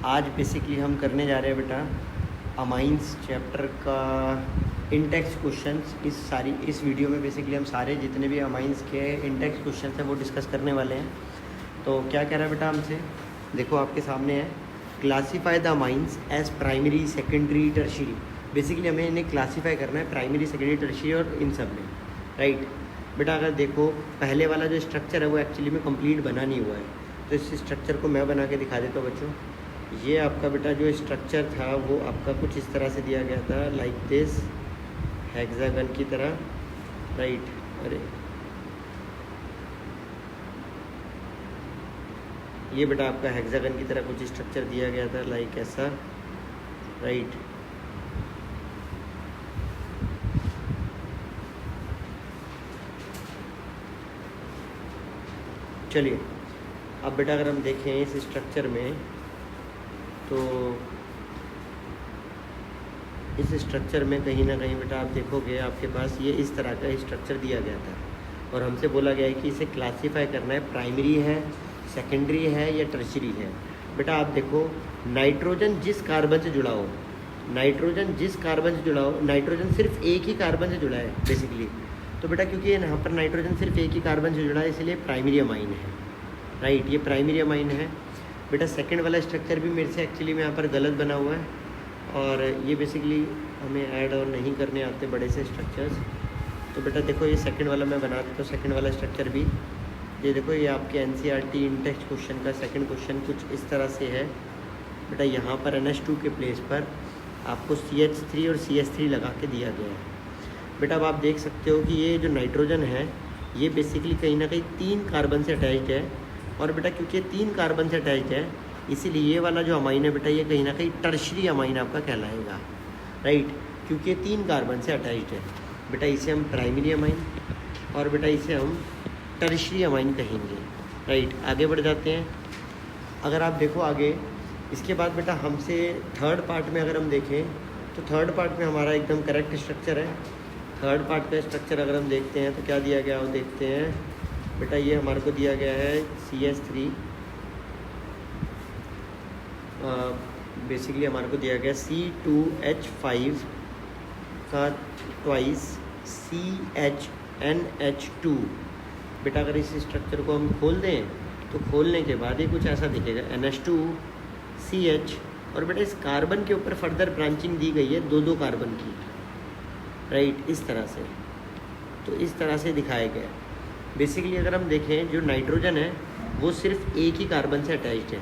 आज बेसिकली हम करने जा रहे हैं बेटा अमाइंस चैप्टर का इंटेक्स क्वेश्चंस। इस वीडियो में बेसिकली हम सारे जितने भी अमाइंस के इंटेक्स क्वेश्चंस हैं वो डिस्कस करने वाले हैं। तो क्या कह रहा है बेटा हमसे, देखो आपके सामने है, classify the amines as primary secondary tertiary. Basically हमें इन्हें क्लासीफाई करना है प्राइमरी सेकेंडरी टर्शियरी और इन सब में, राइट। बेटा अगर देखो पहले वाला जो स्ट्रक्चर है वो एक्चुअली में कंप्लीट बना नहीं हुआ है, तो इस स्ट्रक्चर को मैं बना के दिखा देता हूँ बच्चों। ये आपका बेटा जो स्ट्रक्चर था वो आपका कुछ इस तरह से दिया गया था, लाइक दिस, हेक्सागन की तरह, राइट। अरे ये बेटा आपका हेक्सागन की तरह कुछ स्ट्रक्चर दिया गया था, लाइक ऐसा, राइट। चलिए अब बेटा अगर हम देखें इस स्ट्रक्चर में, तो इस स्ट्रक्चर में कहीं ना कहीं बेटा आप देखोगे आपके पास ये इस तरह का स्ट्रक्चर दिया गया था और हमसे बोला गया है कि इसे क्लासीफाई करना है, प्राइमरी है, सेकेंडरी है या टर्शियरी है। बेटा आप देखो नाइट्रोजन जिस कार्बन से जुड़ा हो, नाइट्रोजन जिस कार्बन से जुड़ा हो, नाइट्रोजन सिर्फ एक ही कार्बन से जुड़ा है बेसिकली। तो बेटा क्योंकि यहाँ पर नाइट्रोजन सिर्फ एक ही कार्बन से जुड़ा है इसलिए प्राइमरी अमाइन है, राइट। ये प्राइमरी अमाइन है। बेटा सेकंड वाला स्ट्रक्चर भी मेरे से एक्चुअली में यहाँ पर गलत बना हुआ है और ये बेसिकली हमें ऐड और नहीं करने आते बड़े से स्ट्रक्चर्स। तो बेटा देखो ये सेकंड वाला मैं बना देता हूँ, सेकंड वाला स्ट्रक्चर भी। ये देखो ये आपके एनसीईआरटी इंटेक्स क्वेश्चन का सेकंड क्वेश्चन कुछ इस तरह से है। बेटा यहाँ पर NH2 के प्लेस पर आपको CH3 और CH3 लगा के दिया गया है। बेटा अब आप देख सकते हो कि ये जो नाइट्रोजन है ये बेसिकली कहीं ना कहीं 3 कार्बन से अटैच्ड है और बेटा क्योंकि ये 3 कार्बन से अटैच्ड है इसीलिए ये वाला जो अमाइन है बेटा ये कहीं ना कहीं टर्शियरी अमाइन आपका कहलाएगा, राइट, क्योंकि ये 3 कार्बन से अटैच्ड है। बेटा इसे हम प्राइमरी अमाइन और बेटा इसे हम टर्शियरी अमाइन कहेंगे, राइट। आगे बढ़ जाते हैं। अगर आप देखो आगे इसके बाद बेटा हमसे थर्ड पार्ट में अगर हम देखें तो थर्ड पार्ट में हमारा एकदम करेक्ट स्ट्रक्चर है। थर्ड पार्ट का स्ट्रक्चर अगर हम देखते हैं तो क्या दिया गया वो देखते हैं। बेटा ये हमारे को दिया गया है CH3, बेसिकली हमारे को दिया गया C2H5 का ट्वाइस CHNH2। बेटा अगर इस स्ट्रक्चर को हम खोल दें तो खोलने के बाद ये कुछ ऐसा दिखेगा, NH2CH, और बेटा इस कार्बन के ऊपर फर्दर ब्रांचिंग दी गई है 2-2 कार्बन की, राइट, इस तरह से। तो इस तरह से दिखाया गया है। बेसिकली अगर हम देखें जो नाइट्रोजन है वो सिर्फ एक ही कार्बन से अटैच्ड है।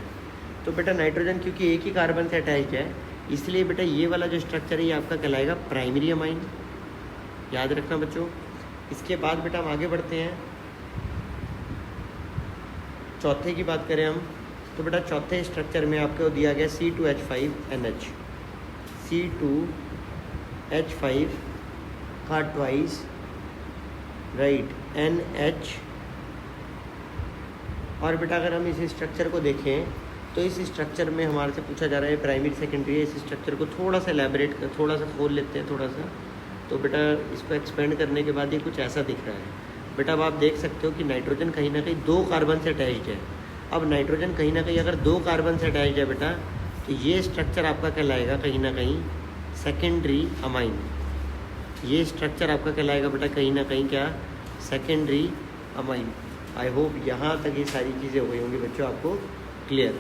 तो बेटा नाइट्रोजन क्योंकि एक ही कार्बन से अटैच्ड है इसलिए बेटा ये वाला जो स्ट्रक्चर है ये आपका कहलाएगा प्राइमरी अमाइन, याद रखना बच्चों। इसके बाद बेटा हम आगे बढ़ते हैं। चौथे की बात करें हम तो बेटा चौथे स्ट्रक्चर में आपको दिया गया C2H5NH, C2H5 का ट्वाइस, राइट, NH। और बेटा अगर हम इस स्ट्रक्चर को देखें तो इस स्ट्रक्चर में हमारे से पूछा जा रहा है प्राइमरी सेकेंडरी है। इस स्ट्रक्चर को थोड़ा सा एलैबोरेट कर, थोड़ा सा खोल लेते हैं थोड़ा सा। तो बेटा इसको एक्सपेंड करने के बाद ये कुछ ऐसा दिख रहा है। बेटा अब आप देख सकते हो कि नाइट्रोजन कहीं ना कहीं 2 कार्बन से अटैच्ड है। अब नाइट्रोजन कहीं ना कहीं अगर 2 कार्बन से अटैच्ड है बेटा तो ये स्ट्रक्चर आपका कहलाएगा कहीं ना कहीं सेकेंडरी अमाइन। ये स्ट्रक्चर आपका कहलाएगा बेटा कहीं ना कहीं क्या, सेकेंडरी अमाइन। आई होप यहाँ तक ये सारी चीज़ें हो गई होंगी बच्चों आपको क्लियर,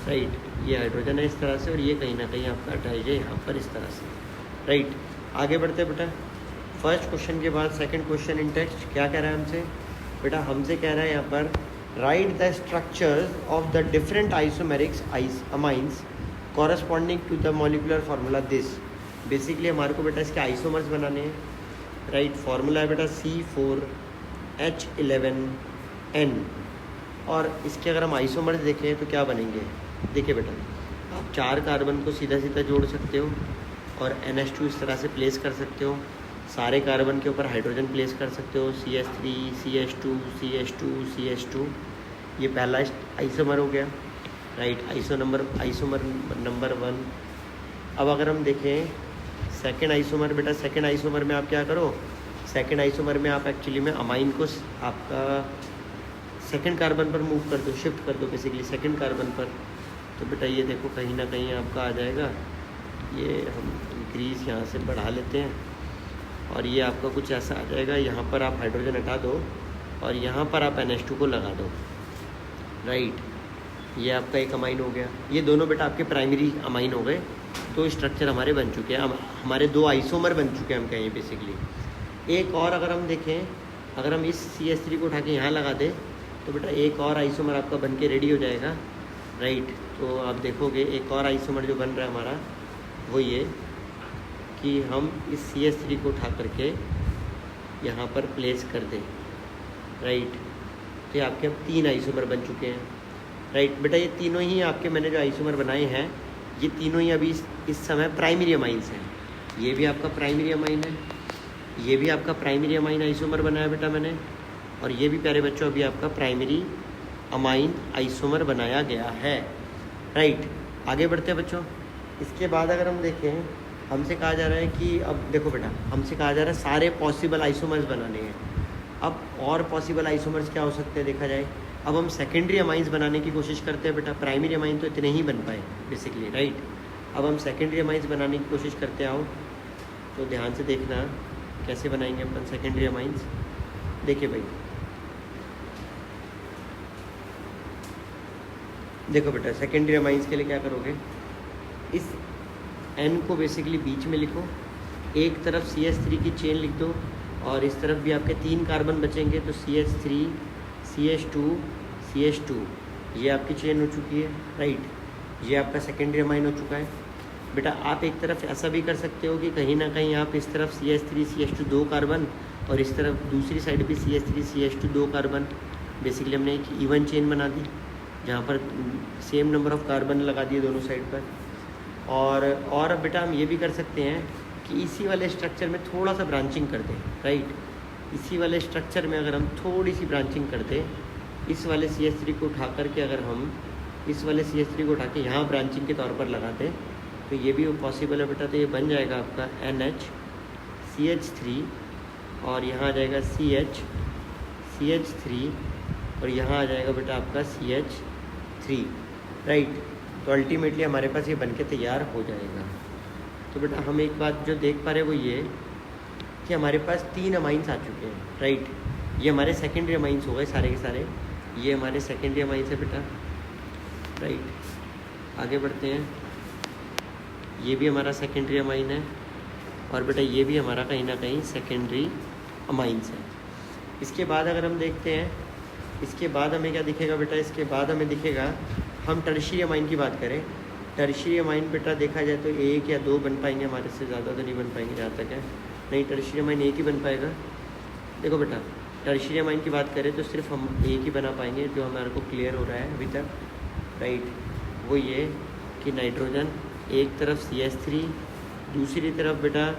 राइट। ये हाइड्रोजन है इस तरह से और ये कहीं ना कहीं आपका अटैच है यहाँ पर इस तरह से, राइट। आगे बढ़ते हैं बेटा। फर्स्ट क्वेश्चन के बाद सेकंड क्वेश्चन इन टेक्स्ट क्या कह रहा है हमसे, बेटा हमसे कह रहा है यहाँ पर write the structures of the different isomerics amines corresponding to the molecular formula this. Basically हमारे को बेटा इसके आइसोमर्स बनाने हैं, राइट। फार्मूला है बेटा C4H11N और इसके अगर हम आइसोमर्स देखें तो क्या बनेंगे। देखिए बेटा आप 4 कार्बन को सीधा सीधा जोड़ सकते हो और NH2 इस तरह से प्लेस कर सकते हो। सारे कार्बन के ऊपर हाइड्रोजन प्लेस कर सकते हो, CH3 CH2 CH2 CH2। ये पहला आइसोमर हो गया, राइट, आइसोमर नंबर 1। अब अगर हम देखें सेकेंड आइसोमर, बेटा सेकेंड आइसोमर में आप क्या करो, सेकेंड आइसोमर में आप एक्चुअली में अमाइन को आपका सेकेंड कार्बन पर मूव कर दो, शिफ्ट कर दो बेसिकली सेकेंड कार्बन पर। तो बेटा ये देखो कहीं ना कहीं आपका आ जाएगा, ये हम इंक्रीज़ यहाँ से बढ़ा लेते हैं और ये आपका कुछ ऐसा आ जाएगा। यहाँ पर आप हाइड्रोजन हटा दो और यहाँ पर आप NH2 को लगा दो, राइट। ये आपका एक अमाइन हो गया। ये दोनों बेटा आपके प्राइमरी अमाइन हो गए, तो स्ट्रक्चर हमारे बन चुके हैं। हमारे 2 आइसोमर बन चुके हैं हम कहें बेसिकली। एक और अगर हम देखें, अगर हम इस CH3 को उठा के यहाँ लगा दें तो बेटा एक और आइसोमर आपका बन के रेडी हो जाएगा, राइट। तो आप देखोगे एक और आइसोमर जो बन रहा है हमारा वो ये कि हम इस CH3 को उठा करके यहाँ पर प्लेस कर दें, राइट। तो ये आपके अब 3 आइसोमर बन चुके हैं, राइट। बेटा ये तीनों ही आपके मैंने जो आइसोमर बनाए हैं ये तीनों ही अभी इस समय प्राइमरी अमाइंस हैं। ये भी आपका प्राइमरी अमाइन है, ये भी आपका प्राइमरी अमाइन आइसोमर बनाया बेटा मैंने, और ये भी प्यारे बच्चों अभी आपका प्राइमरी अमाइन आइसोमर बनाया गया है, राइट। आगे बढ़ते हैं बच्चों। इसके बाद अगर हम देखें, हमसे कहा जा रहा है कि अब देखो बेटा हमसे कहा जा रहा है सारे पॉसिबल आइसोमर्स बनाने हैं। अब और पॉसिबल आइसोमर्स क्या हो सकते हैं देखा जाए। अब हम सेकेंडरी अमाइंस बनाने की कोशिश करते हैं बेटा, प्राइमरी अमाइन तो इतने ही बन पाए बेसिकली, राइट। अब हम सेकेंडरी अमाइंस बनाने की कोशिश करते आओ, तो ध्यान से देखना कैसे बनाएंगे अपन सेकेंडरी अमाइंस। देखिए भाई, देखो बेटा सेकेंडरी अमाइंस के लिए क्या करोगे, इस N को बेसिकली बीच में लिखो, एक तरफ CH3 की चेन लिख दो और इस तरफ भी आपके 3 कार्बन बचेंगे, तो CH3 CH2 CH2 ये आपकी चेन हो चुकी है, राइट। ये आपका सेकेंडरी अमाइन हो चुका है। बेटा आप एक तरफ ऐसा भी कर सकते हो कि कहीं ना कहीं आप इस तरफ CH3 CH2 2 कार्बन और इस तरफ दूसरी साइड भी CH3 CH2 2 कार्बन, बेसिकली हमने एक इवन चेन बना दी जहाँ पर सेम नंबर ऑफ कार्बन लगा दिए दोनों साइड पर। और अब बेटा हम ये भी कर सकते हैं कि इसी वाले स्ट्रक्चर में थोड़ा सा ब्रांचिंग कर दें, राइट। इसी वाले स्ट्रक्चर में अगर हम थोड़ी सी ब्रांचिंग कर दें, इस वाले CH3 को उठा करके अगर हम इस वाले CH3 को उठा के यहाँ ब्रांचिंग के तौर पर लगाते तो ये भी पॉसिबल है बेटा। तो ये बन जाएगा आपका NH CH3 और यहाँ आ जाएगा CH3 और यहाँ आ जाएगा बेटा आपका CH3, राइट। तो अल्टीमेटली हमारे पास ये बनके तैयार हो जाएगा। तो बेटा हम एक बात जो देख पा रहे हैं वो ये कि हमारे पास 3 अमाइंस आ चुके हैं, राइट। ये हमारे सेकेंडरी अमाइंस हो गए सारे के सारे, ये हमारे सेकेंडरी अमाइंस है बेटा, राइट। आगे बढ़ते हैं, ये भी हमारा सेकेंडरी अमाइन है और बेटा ये भी हमारा कहीं ना कहीं सेकेंडरी अमाइंस है। इसके बाद अगर हम देखते हैं, इसके बाद हमें क्या दिखेगा बेटा, इसके बाद हमें दिखेगा, हम टर्शियरी अमाइन की बात करें, टर्शियरी अमाइन बेटा देखा जाए तो 1 या 2 बन पाएंगे, हमारे से ज़्यादा तो नहीं बन पाएंगे जहाँ तक है, नहीं टर्शियरी अमाइन 1 ही बन पाएगा। देखो बेटा टर्शियरी अमाइन की बात करें तो सिर्फ हम 1 ही बना पाएंगे, जो हमारे को क्लियर हो रहा है अभी तक, राइट। वो ये कि नाइट्रोजन एक तरफ CH3, दूसरी तरफ बेटा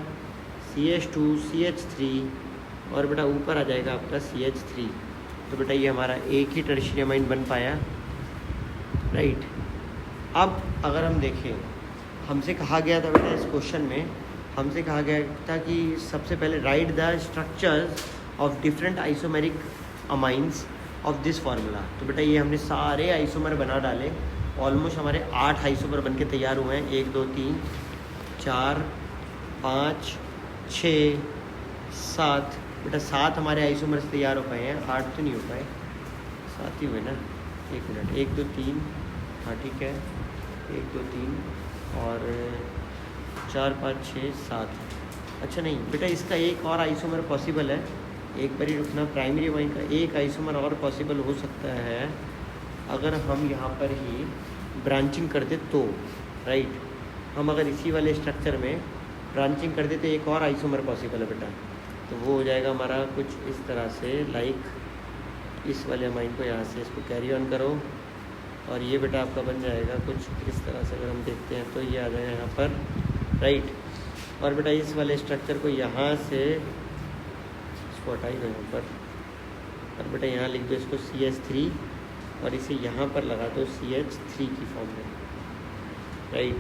CH2 CH3 और बेटा ऊपर आ जाएगा आपका CH3। तो बेटा ये हमारा एक ही टर्शियरी अमाइन बन पाया, राइट। अब अगर हम देखें, हमसे कहा गया था बेटा इस क्वेश्चन में, हमसे कहा गया था कि सबसे पहले right the structures of different isomeric amines of this formula. तो बेटा ये हमने सारे आइसोमर बना डाले, ऑलमोस्ट हमारे 8 आइसोमर बन के तैयार हुए हैं। 1 2 3 4 5 6 7 बेटा 7 हमारे आइसोमर्स तैयार हो पाए हैं, 8 तो नहीं हो पाए, 7 ही हुए ना। 1 मिनट, 1 2 3, हाँ ठीक है, 1 2 3 और 4 5 6 7। अच्छा नहीं बेटा इसका एक और आइसोमर पॉसिबल है, एक बार ही रुकना। प्राइमरी अमाइन का एक आइसोमर और पॉसिबल हो सकता है अगर हम यहाँ पर ही ब्रांचिंग कर दे तो, राइट। हम अगर इसी वाले स्ट्रक्चर में ब्रांचिंग कर दे तो एक और आइसोमर पॉसिबल है बेटा, तो वो हो जाएगा हमारा कुछ इस तरह से, लाइक इस वाले अमाइन को यहाँ से इसको कैरी ऑन करो और ये बेटा आपका बन जाएगा कुछ इस तरह से। अगर हम देखते हैं तो ये आ जाएगा यहाँ पर, राइट। और बेटा इस वाले स्ट्रक्चर को यहाँ से इसको हटाई दो यहाँ पर, और बेटा यहाँ लिख दो इसको CH3 और इसे यहाँ पर लगा दो CH3 की फॉर्म में, राइट।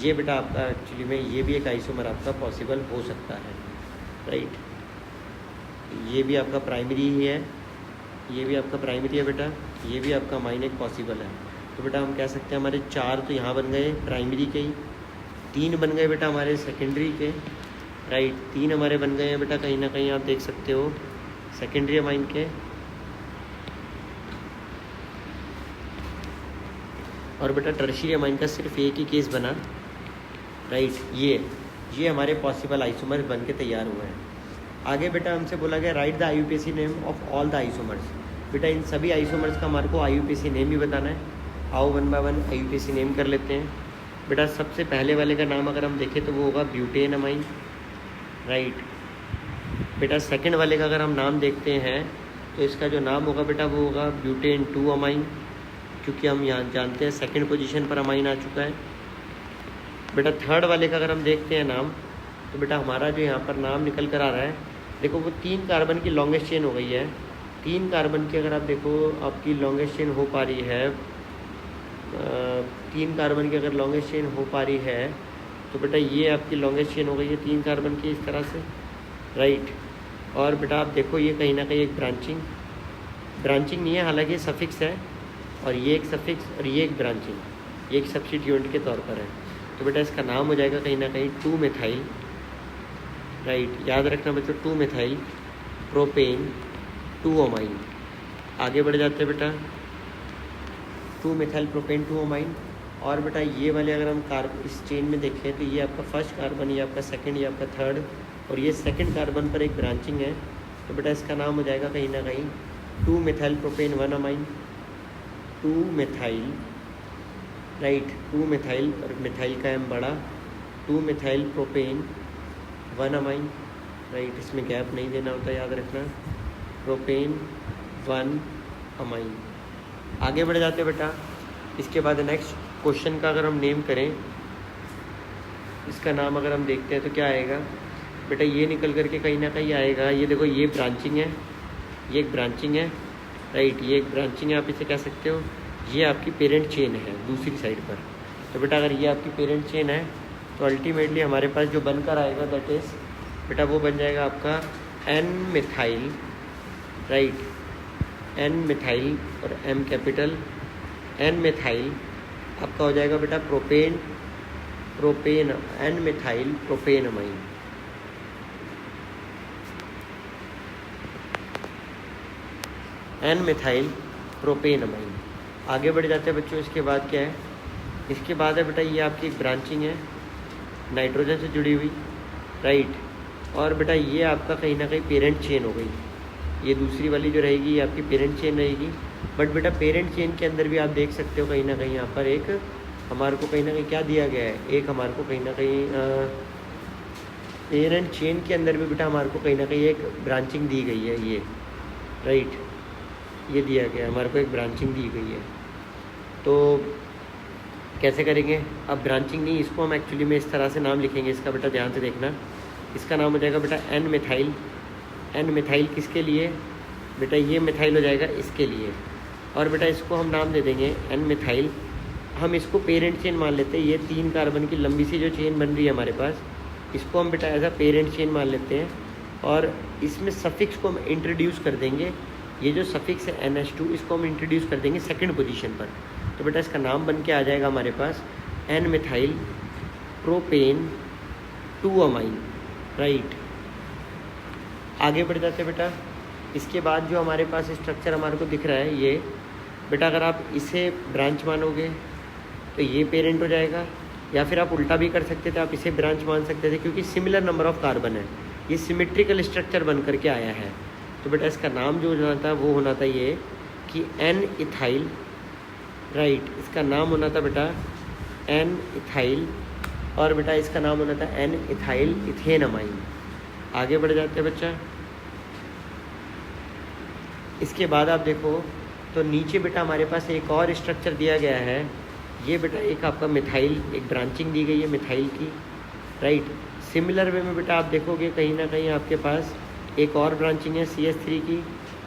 ये बेटा आपका एक्चुअली में ये भी एक आइसोमर आपका पॉसिबल हो सकता है, राइट। ये भी आपका प्राइमरी ही है, ये भी आपका प्राइमरी है बेटा, ये भी आपका अमाइन एक पॉसिबल है। तो बेटा हम कह सकते हैं हमारे 4 तो यहाँ बन गए प्राइमरी के ही, 3 बन गए बेटा हमारे सेकेंडरी के, राइट। 3 हमारे बन गए हैं बेटा कहीं ना कहीं आप देख सकते हो सेकेंडरी अमाइन के। और बेटा टर्शियरी अमाइन का सिर्फ एक ही केस बना, राइट। ये हमारे पॉसिबल आइसोमर्स बन के तैयार हुए हैं। आगे बेटा हमसे बोला गया right the IUPAC name of all the isomers. बेटा इन सभी आइसोमर्स का हमारे को IUPAC नेम भी बताना है। आओ 1 बाय 1 IUPAC नेम कर लेते हैं। बेटा सबसे पहले वाले का नाम अगर हम देखें तो वो होगा ब्यूटेन अमाइन, राइट। बेटा सेकंड वाले का अगर हम नाम देखते हैं तो इसका जो नाम होगा बेटा वो होगा ब्यूटेन 2 अमाइन, क्योंकि हम यहाँ जानते हैं सेकंड पोजीशन पर अमाइन आ चुका है। बेटा थर्ड वाले का अगर हम देखते हैं नाम तो बेटा हमारा जो यहाँ पर नाम निकल कर आ रहा है, देखो वो 3 कार्बन की लॉन्गेस्ट चेन हो गई है। 3 कार्बन की अगर आप देखो आपकी लॉन्गेस्ट चेन हो पा रही है, 3 कार्बन की अगर लॉन्गेस्ट चेन हो पा रही है तो बेटा ये आपकी लॉन्गेस्ट चेन हो गई है 3 कार्बन की इस तरह से, राइट। और बेटा आप देखो ये कहीं ना कहीं एक ब्रांचिंग नहीं है, हालांकि सफिक्स है, और ये एक सफिक्स और ये एक ब्रांचिंग, ये एक सब्स्टिट्यूएंट के तौर पर है। तो बेटा इसका नाम हो जाएगा कहीं ना कहीं 2 मिथाइल, राइट। याद रखना बच्चों 2 मिथाइल प्रोपेन 2 अमाइन। आगे बढ़ जाते हैं बेटा 2 मिथाइल प्रोपेन 2 अमाइन। और बेटा ये वाले अगर हम इस चेन में देखें तो ये आपका फर्स्ट कार्बन, ये आपका सेकंड, ये आपका थर्ड, और ये सेकंड कार्बन पर एक ब्रांचिंग है। तो बेटा इसका नाम हो जाएगा कहीं ना कहीं 2 methyl propane 1 amine, 2 methyl, right. 2 methyl और मिथाइल का एम बड़ा, 2 मिथाइल प्रोपेन 1 अमाइन, राइट। इसमें गैप नहीं देना होता, याद रखना, प्रोपेन 1 अमाइन। आगे बढ़ जाते बेटा। इसके बाद नेक्स्ट क्वेश्चन का अगर हम नेम करें, इसका नाम अगर हम देखते हैं तो क्या आएगा बेटा, ये निकल करके कहीं ना कहीं आएगा, ये देखो ये ब्रांचिंग है, ये एक ब्रांचिंग है, राइट। ये एक ब्रांचिंग है, आप इसे कह सकते हो, ये आपकी पेरेंट चेन है दूसरी साइड पर। तो बेटा अगर ये आपकी पेरेंट चेन है तो अल्टीमेटली हमारे पास जो बनकर आएगा दैट इज़ बेटा वो बन जाएगा आपका N methyl, right. N methyl और M कैपिटल, N मिथाइल आपका हो जाएगा बेटा propane N methyl propane amine. N methyl propane amine. आगे बढ़ जाते हैं बच्चों। इसके बाद क्या है, इसके बाद है बेटा ये आपकी एक ब्रांचिंग है नाइट्रोजन से जुड़ी हुई, राइट। और बेटा ये आपका कहीं ना कहीं पेरेंट चेन हो गई, ये दूसरी वाली जो रहेगी ये आपकी पेरेंट चेन रहेगी। बट बेटा पेरेंट चेन के अंदर भी आप देख सकते हो कहीं ना कहीं यहाँ पर एक हमारे को कहीं ना कहीं क्या दिया गया है, एक हमारे को कहीं ना कहीं पेरेंट चेन के अंदर भी बेटा हमारे को कहीं ना कहीं एक ब्रांचिंग दी गई है, ये राइट, ये दिया गया है हमारे को, एक ब्रांचिंग दी गई है। तो कैसे करेंगे अब, ब्रांचिंग नहीं, इसको हम एक्चुअली में इस तरह से नाम लिखेंगे इसका, बेटा ध्यान से देखना। इसका नाम हो जाएगा बेटा N मिथाइल। N मिथाइल किसके लिए बेटा, ये मिथाइल हो जाएगा इसके लिए। और बेटा इसको हम नाम दे देंगे N मिथाइल। हम इसको पेरेंट चेन मान लेते हैं, ये 3 कार्बन की लंबी सी जो चेन बन रही है हमारे पास, इसको हम बेटा एज अ पेरेंट चेन मान लेते हैं। और इसमें सफिक्स को हम इंट्रोड्यूस कर देंगे, ये जो सफिक्स है NH2 इसको हम इंट्रोड्यूस कर देंगे सेकंड पोजीशन पर। तो बेटा इसका नाम बन के आ जाएगा हमारे पास N methyl propane 2 amine, right. आगे बढ़ जाते बेटा। इसके बाद जो हमारे पास स्ट्रक्चर हमारे को दिख रहा है ये बेटा, अगर आप इसे ब्रांच मानोगे तो ये पेरेंट हो जाएगा, या फिर आप उल्टा भी कर सकते थे, आप इसे ब्रांच मान सकते थे, क्योंकि सिमिलर नंबर ऑफ कार्बन है, ये सिमेट्रिकल स्ट्रक्चर बन करके आया है। तो बेटा इसका नाम जो होना था वो होना था ये कि N इथाइल, राइट। इसका नाम होना था बेटा N इथाइल, और बेटा इसका नाम होना था N इथाइल इथेन अमाइन। आगे बढ़ जाते हैं बच्चा। इसके बाद आप देखो तो नीचे बेटा हमारे पास एक और स्ट्रक्चर दिया गया है, ये बेटा एक आपका मिथाइल, एक ब्रांचिंग दी गई है मिथाइल की, राइट। सिमिलर वे में बेटा आप देखोगे कहीं ना कहीं आपके पास एक और ब्रांचिंग है CH3 की।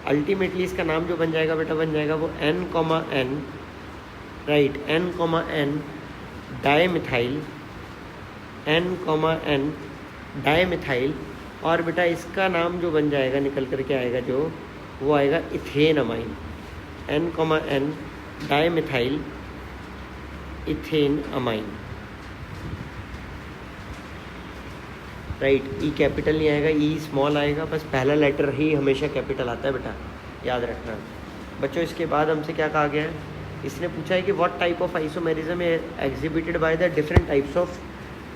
अल्टीमेटली इसका नाम जो बन जाएगा बेटा बन जाएगा वो N, right, N dimethyl, N dimethyl. और बेटा इसका नाम जो बन जाएगा निकल करके आएगा जो वो आएगा ethane amine, N dimethyl ethane amine, right. E capital नहीं आएगा, ई स्मॉल आएगा, बस पहला लेटर ही हमेशा कैपिटल आता है बेटा, याद रखना बच्चों। इसके बाद हमसे क्या कहा गया है, इसने पूछा है कि what type of isomerism exhibited by the different types of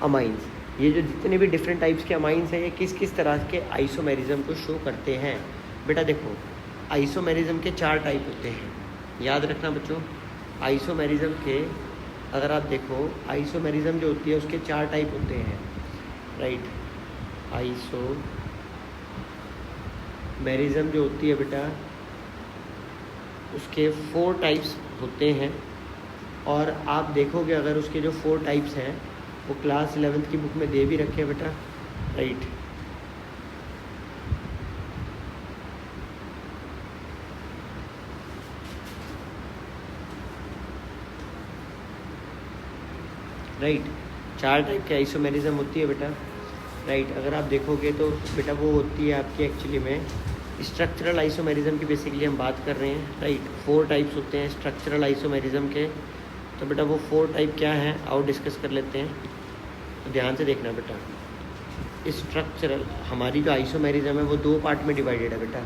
amines. ये जो जितने भी डिफरेंट टाइप्स के अमाइंस हैं ये किस किस तरह के आइसोमेरिज्म को शो करते हैं। बेटा देखो आइसोमेरिज्म के 4 टाइप होते हैं, याद रखना बच्चों। आइसोमेरिज्म के अगर आप देखो आइसोमेरिज्म जो होती है उसके 4 टाइप होते हैं, राइट। आइसोमेरिज्म जो होती है बेटा उसके 4 टाइप्स होते हैं, और आप देखोगे अगर उसके जो 4 टाइप्स हैं वो क्लास 11th की बुक में दे भी रखे हैं बेटा, राइट। राइट 4 टाइप की आइसोमेरिज्म होती है बेटा, राइट। अगर आप देखोगे तो बेटा वो होती है आपकी एक्चुअली में स्ट्रक्चरल आइसोमेरिज्म की बेसिकली हम बात कर रहे हैं, राइट। 4 टाइप्स होते हैं स्ट्रक्चरल आइसोमेरिज्म के, तो बेटा वो 4 टाइप क्या हैं आओ डिस्कस कर लेते हैं। तो ध्यान से देखना बेटा, स्ट्रक्चरल हमारी जो आइसोमेरिज्म है वो 2 पार्ट में डिवाइडेड है बेटा,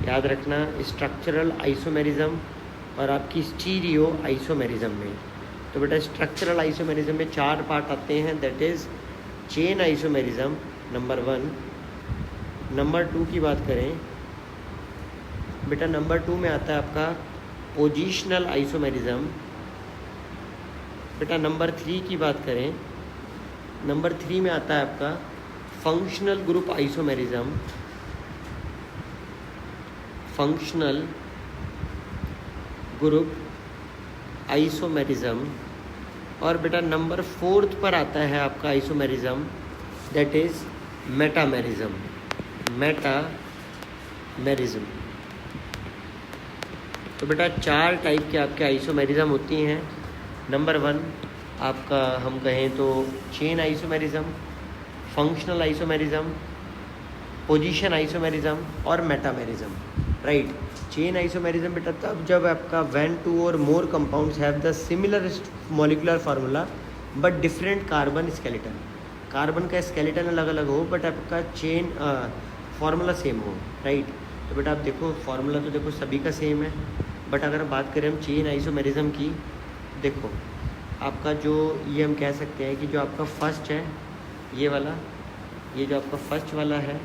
याद रखना। स्ट्रक्चरल आइसोमेरिज्म और आपकी स्टीरियो आइसोमेरिज्म में। तो बेटा स्ट्रक्चरल आइसोमेरिज्म में 4 पार्ट आते हैं, that is chain isomerism number 1। Number 2 की बात करें बेटा, नंबर 2 में आता है आपका पोजिशनल आइसोमेरिज्म। बेटा नंबर 3 की बात करें, नंबर 3 में आता है आपका functional group isomerism, functional group isomerism. और बेटा नंबर 4 पर आता है आपका isomerism, that is metamerism, metamerism. तो बेटा 4 टाइप के आपके आइसोमेरिज्म होती हैं। नंबर 1 आपका हम कहें तो chain isomerism, functional isomerism, position isomerism और मेटामेरिज्म, राइट। चेन आइसोमेरिज्म बेटा तब जब आपका when 2 or more compounds have the similar molecular formula but different carbon skeleton, carbon का स्केलेटन अलग अलग हो बट आपका चेन फार्मूला सेम हो, राइट। तो बेटा आप देखो फार्मूला तो देखो सभी का सेम है, बट अगर बात करें हम चेन आइसोमेरिज्म की, देखो आपका जो ये हम कह सकते हैं कि जो आपका फर्स्ट है ये वाला, ये जो आपका फर्स्ट वाला है,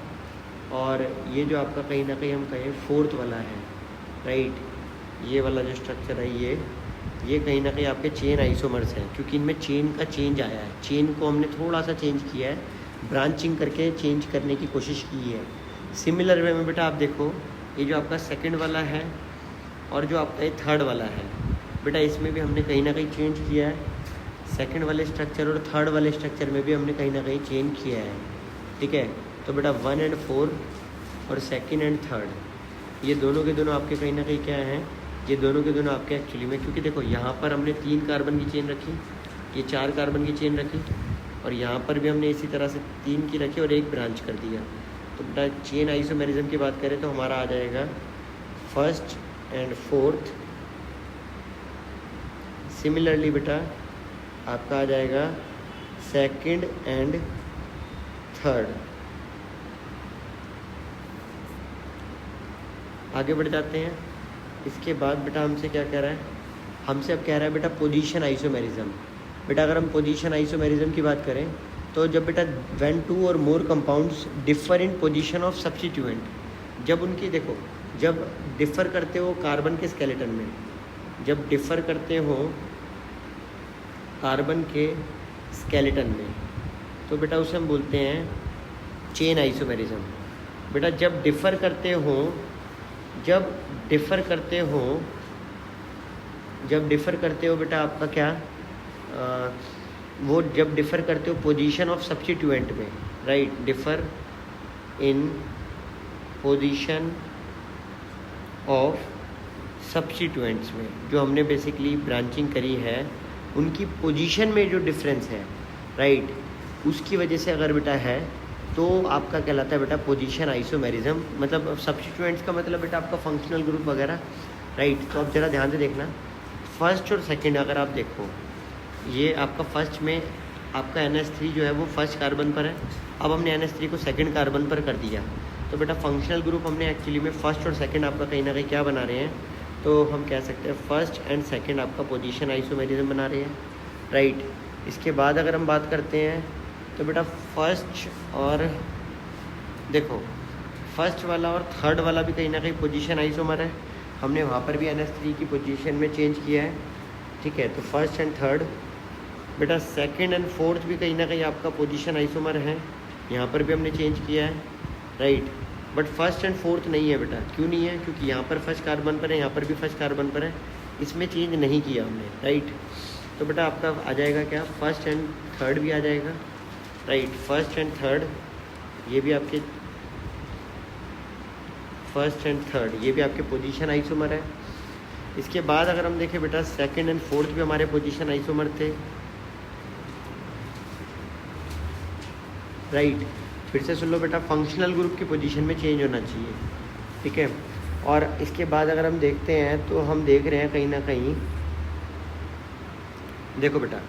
और ये जो आपका कहीं ना कहीं हम कहें 4th वाला है, राइट। ये वाला जो स्ट्रक्चर है ये कहीं ना कहीं आपके चेन आइसोमर्स हैं, क्योंकि इनमें चेन का चेंज आया है, चेन को हमने थोड़ा सा चेंज किया है, ब्रांचिंग करके चेंज करने की कोशिश की है। सिमिलर वे में बेटा आप देखो ये जो आपका 2nd वाला है और जो आपका ये 3rd वाला है बेटा, इसमें भी हमने कहीं ना कहीं चेंज किया है। 2nd वाले स्ट्रक्चर और 3rd वाले स्ट्रक्चर में भी हमने कहीं ना कहीं चेंज किया है, ठीक है। तो बेटा 1 और 4 और 2nd और 3rd ये दोनों के दोनों आपके कहीं ना कहीं क्या हैं, ये दोनों के दोनों आपके एक्चुअली में, क्योंकि देखो यहाँ पर हमने 3 कार्बन की चेन रखी, ये 4 कार्बन की चेन रखी, और यहाँ पर भी हमने इसी तरह से 3 की रखी और 1 ब्रांच कर दिया। तो बेटा चेन आइसोमेरिज्म की बात करें तो हमारा आ जाएगा 1st और 4th। सिमिलरली बेटा आपका आ जाएगा 2nd और 3rd। आगे बढ़ जाते हैं। इसके बाद बेटा हमसे क्या कह रहा है, हमसे अब कह रहा है बेटा पोजीशन आइसोमेरिज्म। बेटा अगर हम पोजीशन आइसोमेरिज्म की बात करें तो जब बेटा when 2 or more compounds differ in position of substituent, जब उनकी देखो जब डिफ़र करते हो कार्बन के स्केलेटन में, जब डिफ़र करते हो कार्बन के स्केलेटन में, तो बेटा उसे हम बोलते हैं चेन आइसोमेरिज्म। बेटा जब डिफ़र करते हो बेटा आपका क्या वो जब डिफ़र करते हो पोजीशन ऑफ सब्स्टिट्यूएंट में, right. Differ in position of substituents में जो हमने बेसिकली ब्रांचिंग करी है उनकी पोजीशन में जो डिफरेंस है, राइट, उसकी वजह से अगर बेटा है तो आपका कहलाता है बेटा पोजीशन आइसोमेरिज्म। मतलब सब्स्टिट्यूएंट्स का मतलब बेटा आपका फंक्शनल ग्रुप वगैरह, राइट। तो अब ज़रा ध्यान से देखना, 1st और 2nd अगर आप देखो ये आपका फर्स्ट में आपका NH3 जो है वो फर्स्ट कार्बन पर है। अब हमने NH3 को सेकंड कार्बन पर कर दिया, तो बेटा फंक्शनल ग्रुप हमने एक्चुअली में फर्स्ट और सेकंड आपका कहीं ना कहीं क्या बना रहे हैं, तो हम कह सकते हैं फर्स्ट एंड सेकंड आपका पोजीशन आइसोमेरिज्म बना रहे हैं, राइट। इसके बाद अगर हम बात करते हैं तो बेटा फर्स्ट और देखो फर्स्ट वाला और थर्ड वाला भी कहीं ना कहीं पोजीशन आइसोमर है, हमने वहाँ पर भी NH3 की पोजीशन में चेंज किया है, ठीक है। तो फर्स्ट एंड थर्ड, बेटा सेकंड एंड फोर्थ भी कहीं ना कहीं आपका पोजीशन आइसोमर है, यहाँ पर भी हमने चेंज किया है, right. But first and fourth नहीं है बेटा, क्यों नहीं है, क्योंकि यहाँ पर फर्स्ट कार्बन पर है, यहाँ पर भी फर्स्ट कार्बन पर है, इसमें चेंज नहीं किया हमने, राइट। तो बेटा आपका आ जाएगा क्या, फर्स्ट एंड थर्ड भी आ जाएगा, राइट। फर्स्ट एंड थर्ड ये भी आपके फर्स्ट एंड थर्ड ये भी आपके पोजीशन आइसोमर है। इसके बाद अगर हम देखें बेटा सेकंड एंड फोर्थ भी हमारे पोजीशन आइसोमर थे, राइट। फिर से सुन लो बेटा, फंक्शनल ग्रुप की पोजीशन में चेंज होना चाहिए, ठीक है। और इसके बाद अगर हम देखते हैं तो हम देख रहे हैं कहीं ना कहीं, देखो बेटा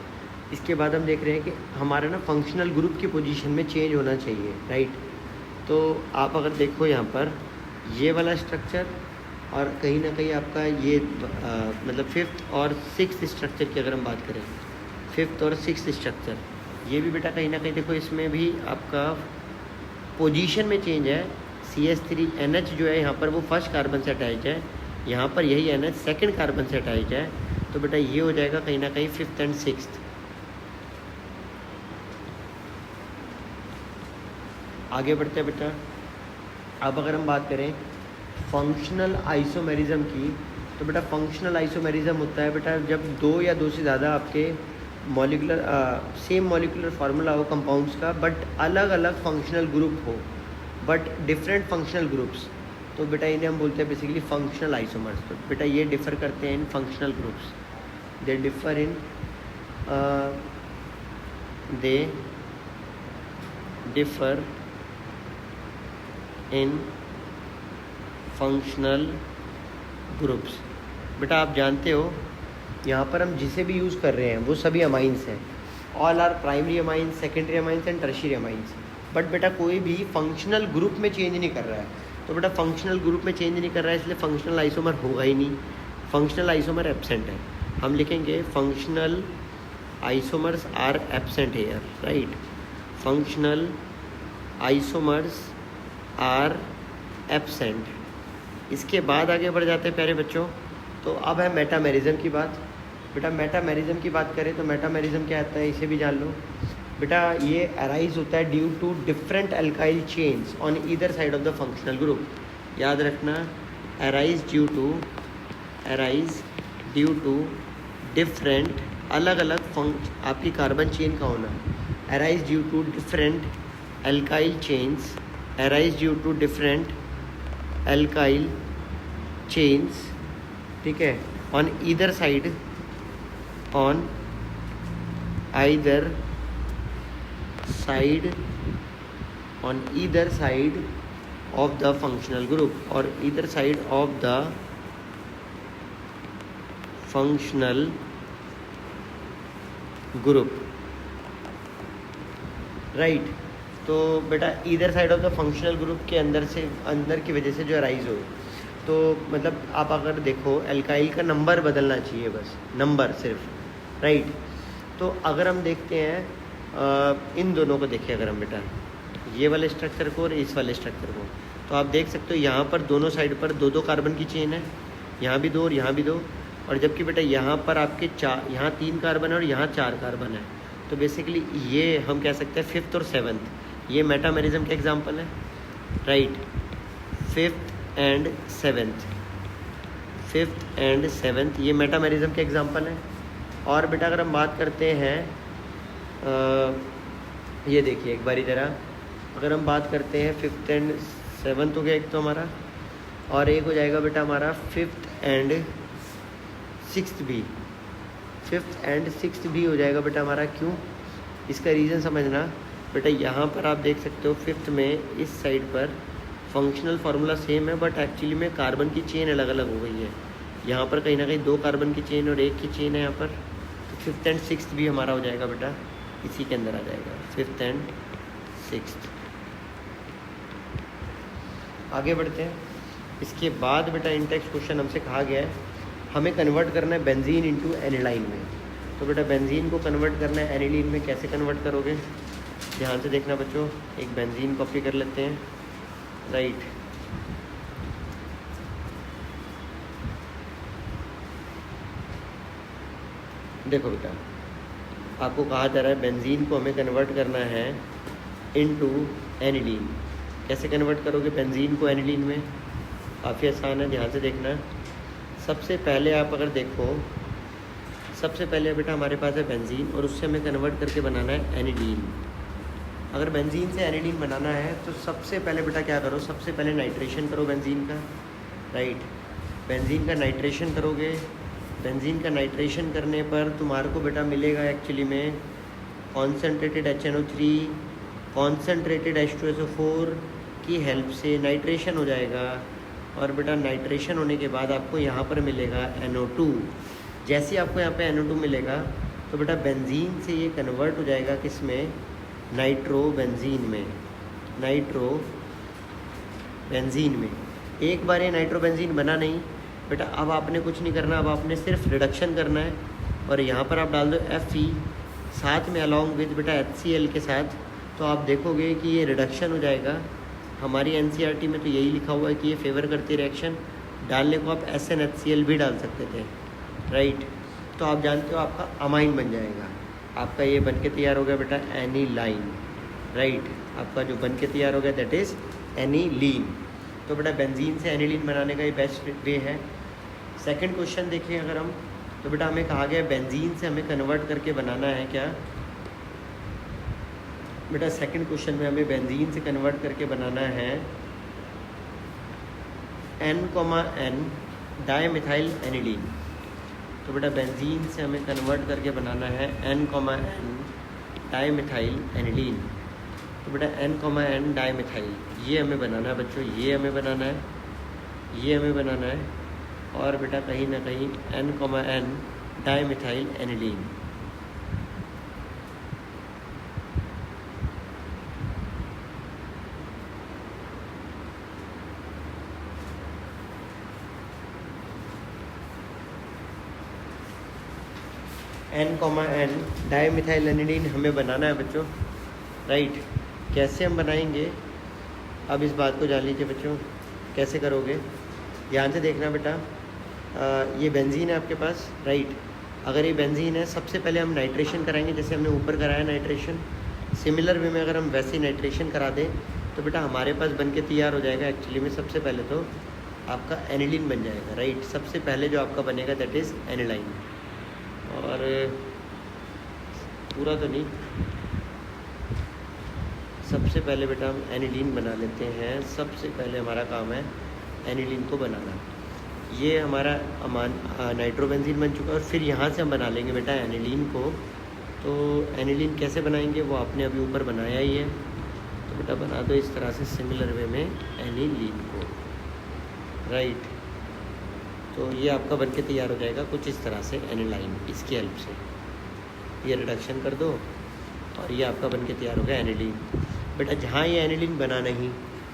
इसके बाद हम देख रहे हैं कि हमारा ना फंक्शनल ग्रुप की पोजीशन में चेंज होना चाहिए, राइट। तो आप अगर देखो यहाँ पर ये वाला स्ट्रक्चर और कहीं ना कहीं आपका ये मतलब फिफ्थ और सिक्स्थ स्ट्रक्चर की अगर हम बात करें, फिफ्थ और सिक्स्थ स्ट्रक्चर, ये भी बेटा कहीं ना कहीं देखो इसमें भी आपका पोजीशन में चेंज है। CH3NH जो है यहाँ पर वो फर्स्ट कार्बन से अटैच है, यहाँ पर यही NH सेकंड कार्बन से अटैच है, तो बेटा ये हो जाएगा कहीं ना कहीं फिफ्थ एंड सिक्स्थ। आगे बढ़ते हैं बेटा, अब अगर हम बात करें फंक्शनल आइसोमेरिज्म की, तो बेटा फंक्शनल आइसोमेरिज्म होता है बेटा जब दो या दो से ज़्यादा आपके मॉलिकुलर सेम मॉलिकुलर फार्मूला हो कंपाउंड्स का, बट अलग अलग फंक्शनल ग्रुप हो, बट डिफरेंट फंक्शनल ग्रुप्स, तो बेटा इन्हें हम बोलते हैं बेसिकली फंक्शनल आइसोमर्स। तो बेटा ये डिफ़र करते हैं इन फंक्शनल ग्रुप्स, दे डिफ़र इन इन फंक्शनल ग्रुप्स। बेटा आप जानते हो यहाँ पर हम जिसे भी यूज़ कर रहे हैं वो सभी अमाइंस हैं, all are primary amines, secondary amines and tertiary amines, but बेटा कोई भी फंक्शनल ग्रुप में चेंज नहीं कर रहा है। तो बेटा फंक्शनल ग्रुप में चेंज नहीं कर रहा है, इसलिए फंक्शनल आइसोमर होगा ही नहीं, फंक्शनल आइसोमर एब्सेंट है। हम लिखेंगे functional isomers are absent here, right. Functional isomers are absent. इसके बाद आगे बढ़ जाते हैं प्यारे बच्चों, तो अब है मेटामेरिज्म की बात। बेटा मेटामेरिज्म की बात करें तो मेटामेरिज्म क्या आता है इसे भी जान लो। बेटा ये अराइज होता है due to different alkyl chains on either side of the functional group. याद रखना, अराइज ड्यू टू डिफरेंट अलग अलग आपकी कार्बन चेन का होना, arise due to different alkyl chains, arise due to different alkyl chains, ठीक है, on either side of the functional group or either side of the functional group, right। तो बेटा either side of the functional group के अंदर की वजह से जो अराइज हो, तो मतलब आप अगर देखो एल्काइल का नंबर बदलना चाहिए, बस नंबर सिर्फ, राइट। तो अगर हम देखते हैं इन दोनों को देखें, अगर हम बेटा ये वाले स्ट्रक्चर को और इस वाले स्ट्रक्चर को, तो आप देख सकते हो यहाँ पर दोनों साइड पर दो दो कार्बन की चेन है, यहाँ भी दो और यहाँ भी दो, और जबकि बेटा यहाँ पर आपके यहाँ 3 कार्बन है और यहाँ 4 कार्बन है। तो बेसिकली ये हम कह सकते हैं फिफ्थ और सेवन्थ, ये मेटामेरिज्म के एग्जाम्पल है, राइट। फिफ्थ एंड सेवन्थ ये मेटामेरिज्म के एग्जाम्पल है। और बेटा अगर हम बात करते हैं ये देखिए एक बारी ज़रा, अगर हम बात करते हैं फिफ्थ एंड सेवन्थ हो गया एक तो हमारा, और एक हो जाएगा बेटा हमारा फिफ्थ एंड सिक्स्थ भी, फिफ्थ एंड सिक्स्थ भी हो जाएगा बेटा हमारा। क्यों, इसका रीज़न समझना बेटा, यहाँ पर आप देख सकते हो फिफ्थ में इस साइड पर फंक्शनल फार्मूला सेम है, बट एक्चुअली में कार्बन की चेन अलग अलग हो गई है। यहाँ पर कहीं ना कहीं 2 कार्बन की चेन और 1 की चेन है यहाँ पर, तो 5th एंड 6th भी हमारा हो जाएगा बेटा, इसी के अंदर आ जाएगा 5th एंड 6th। आगे बढ़ते हैं। इसके बाद बेटा इन टेक्स्ट क्वेश्चन हमसे कहा गया है हमें कन्वर्ट करना है बेंजीन इनटू एनिलाइन में। तो बेटा बेंजीन को कन्वर्ट करना है एनिलीन में, कैसे कन्वर्ट करोगे? ध्यान से देखना बच्चों, एक बेंजीन कॉपी कर लेते हैं, राइट। देखो बेटा आपको कहा जा रहा है बेंजीन को हमें कन्वर्ट करना है इनटू एनिलीन। कैसे कन्वर्ट करोगे बेंजीन को एनिलीन में? काफ़ी आसान है, ध्यान से देखना। सबसे पहले आप अगर देखो, सबसे पहले बेटा हमारे पास है बेंजीन और उससे हमें कन्वर्ट करके बनाना है एनिलीन। अगर बेंजीन से एनिलीन बनाना है तो सबसे पहले बेटा क्या करो, सबसे पहले नाइट्रेशन करो बेंजीन का, राइट। बेंजीन का नाइट्रेशन करोगे, बेंजीन का नाइट्रेशन करने पर तुम्हारे को बेटा मिलेगा एक्चुअली में कॉन्सेंट्रेटेड HNO3 कॉन्सेंट्रेटेड H2SO4 की हेल्प से नाइट्रेशन हो जाएगा। और बेटा नाइट्रेशन होने के बाद आपको यहाँ पर मिलेगा NO2। जैसे ही आपको यहाँ पे NO2 मिलेगा तो बेटा बेंजीन से ये कन्वर्ट हो जाएगा किस में? नाइट्रो बेंजीन में, नाइट्रो बेंजीन में। एक बार ये नाइट्रो बेंजीन बना नहीं बेटा, अब आपने कुछ नहीं करना, अब आपने सिर्फ रिडक्शन करना है। और यहाँ पर आप डाल दो Fe साथ में अलॉन्ग विद बेटा HCl के साथ, तो आप देखोगे कि ये रिडक्शन हो जाएगा। हमारी NCERT में तो यही लिखा हुआ है कि ये फेवर करती रिएक्शन। डालने को आप SnHCl भी डाल सकते थे, राइट। तो आप जानते हो आपका अमाइन बन जाएगा। आपका ये बन के तैयार हो गया बेटा एनिलाइन, राइट। आपका जो बन के तैयार हो गया दैट इज़ एनिलीन। तो बेटा बेंजीन से एनिलीन बनाने का ये बेस्ट वे है। सेकंड क्वेश्चन देखिए अगर हम, तो बेटा हमें कहा गया बेंजीन से हमें कन्वर्ट करके बनाना है क्या बेटा? सेकंड क्वेश्चन में हमें बेंजीन से कन्वर्ट करके बनाना है N, डाईमिथाइल एनिलीन। तो बेटा बेंजीन से हमें कन्वर्ट करके बनाना है N, डाईमिथाइल एनिलीन। तो बेटा N, डाईमिथाइल ये हमें बनाना है बच्चों, ये हमें बनाना है, ये हमें बनाना है। और बेटा कहीं ना कहीं N, dimethyl aniline. N, dimethyl aniline हमें बनाना है बच्चों, राइट। कैसे हम बनाएंगे अब इस बात को जान लीजिए बच्चों, कैसे करोगे? ध्यान से देखना बेटा। ये बेंजीन है आपके पास, राइट। अगर ये बेंजीन है, सबसे पहले हम नाइट्रेशन कराएंगे जैसे हमने ऊपर कराया नाइट्रेशन। सिमिलर वे में अगर हम वैसे नाइट्रेशन करा दें तो बेटा हमारे पास बन के तैयार हो जाएगा एक्चुअली में सबसे पहले तो आपका एनिलीन बन जाएगा, राइट। सबसे पहले जो आपका बनेगा दैट इज़ एनिलाइन। और पूरा तो नहीं, सबसे पहले बेटा हम एनिलीन बना लेते हैं। सबसे पहले हमारा काम है एनिलीन को बनाना। ये हमारा नाइट्रोबेंजीन बन चुका है और फिर यहाँ से हम बना लेंगे बेटा एनिलीन को। तो एनिलीन कैसे बनाएंगे वो आपने अभी ऊपर बनाया ही है, तो बेटा बना दो इस तरह से सिमिलर वे में एनिलीन को, राइट। तो ये आपका बनके तैयार हो जाएगा कुछ इस तरह से एनिलाइन। इसकी हेल्प से ये रिडक्शन कर दो और ये आपका बनके तैयार हो गया एनिलीन। बेटा जहाँ ये एनिलीन बना नहीं,